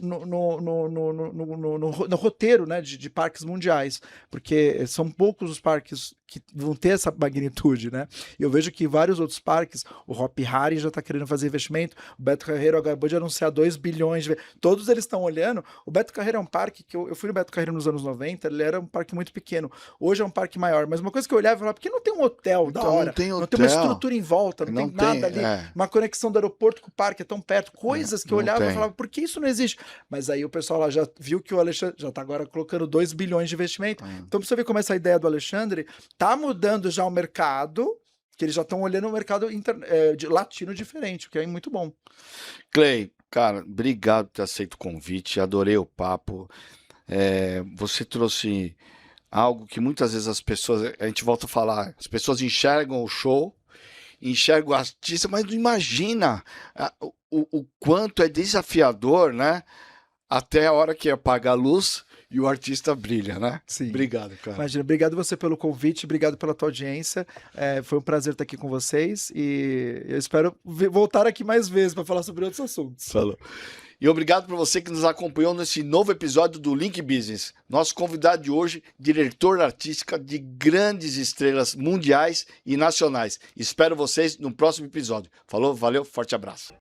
Speaker 3: roteiro, né, de parques mundiais. Porque são poucos os parques que vão ter essa magnitude, né? Eu vejo que vários outros parques, o Hop Hari já está querendo fazer investimento, o Beto Carreiro acabou de anunciar 2 bilhões todos eles estão olhando. O Beto Carreiro é um parque que eu fui no Beto Carreiro nos anos 90, ele era um parque muito pequeno, hoje é um parque maior, mas uma coisa que eu olhava e falava, por que não tem um hotel da hora? Não tem uma estrutura em volta, não tem nada ali, uma conexão do aeroporto com o parque é tão perto, coisas que eu olhava e falava, por que isso não existe? Mas aí o pessoal lá já viu que o Alexandre já está agora colocando 2 bilhões de investimento, então pra você ver como essa ideia do Alexandre tá mudando já o mercado, que eles já estão olhando o mercado latino diferente, o que é muito bom.
Speaker 2: Clay, cara, obrigado por ter aceito o convite, adorei o papo. Você trouxe algo que muitas vezes as pessoas, a gente volta a falar, as pessoas enxergam o show, enxergam o artista, mas não imagina o quanto é desafiador, né? Até a hora que apaga a luz e o artista brilha, né?
Speaker 3: Sim.
Speaker 2: Obrigado, cara.
Speaker 3: Imagina, obrigado você pelo convite, obrigado pela tua audiência. Foi um prazer estar aqui com vocês e eu espero voltar aqui mais vezes para falar sobre outros assuntos.
Speaker 2: Falou. E obrigado por você que nos acompanhou nesse novo episódio do Link Business. Nosso convidado de hoje, diretor artística de grandes estrelas mundiais e nacionais. Espero vocês no próximo episódio. Falou, valeu, forte abraço.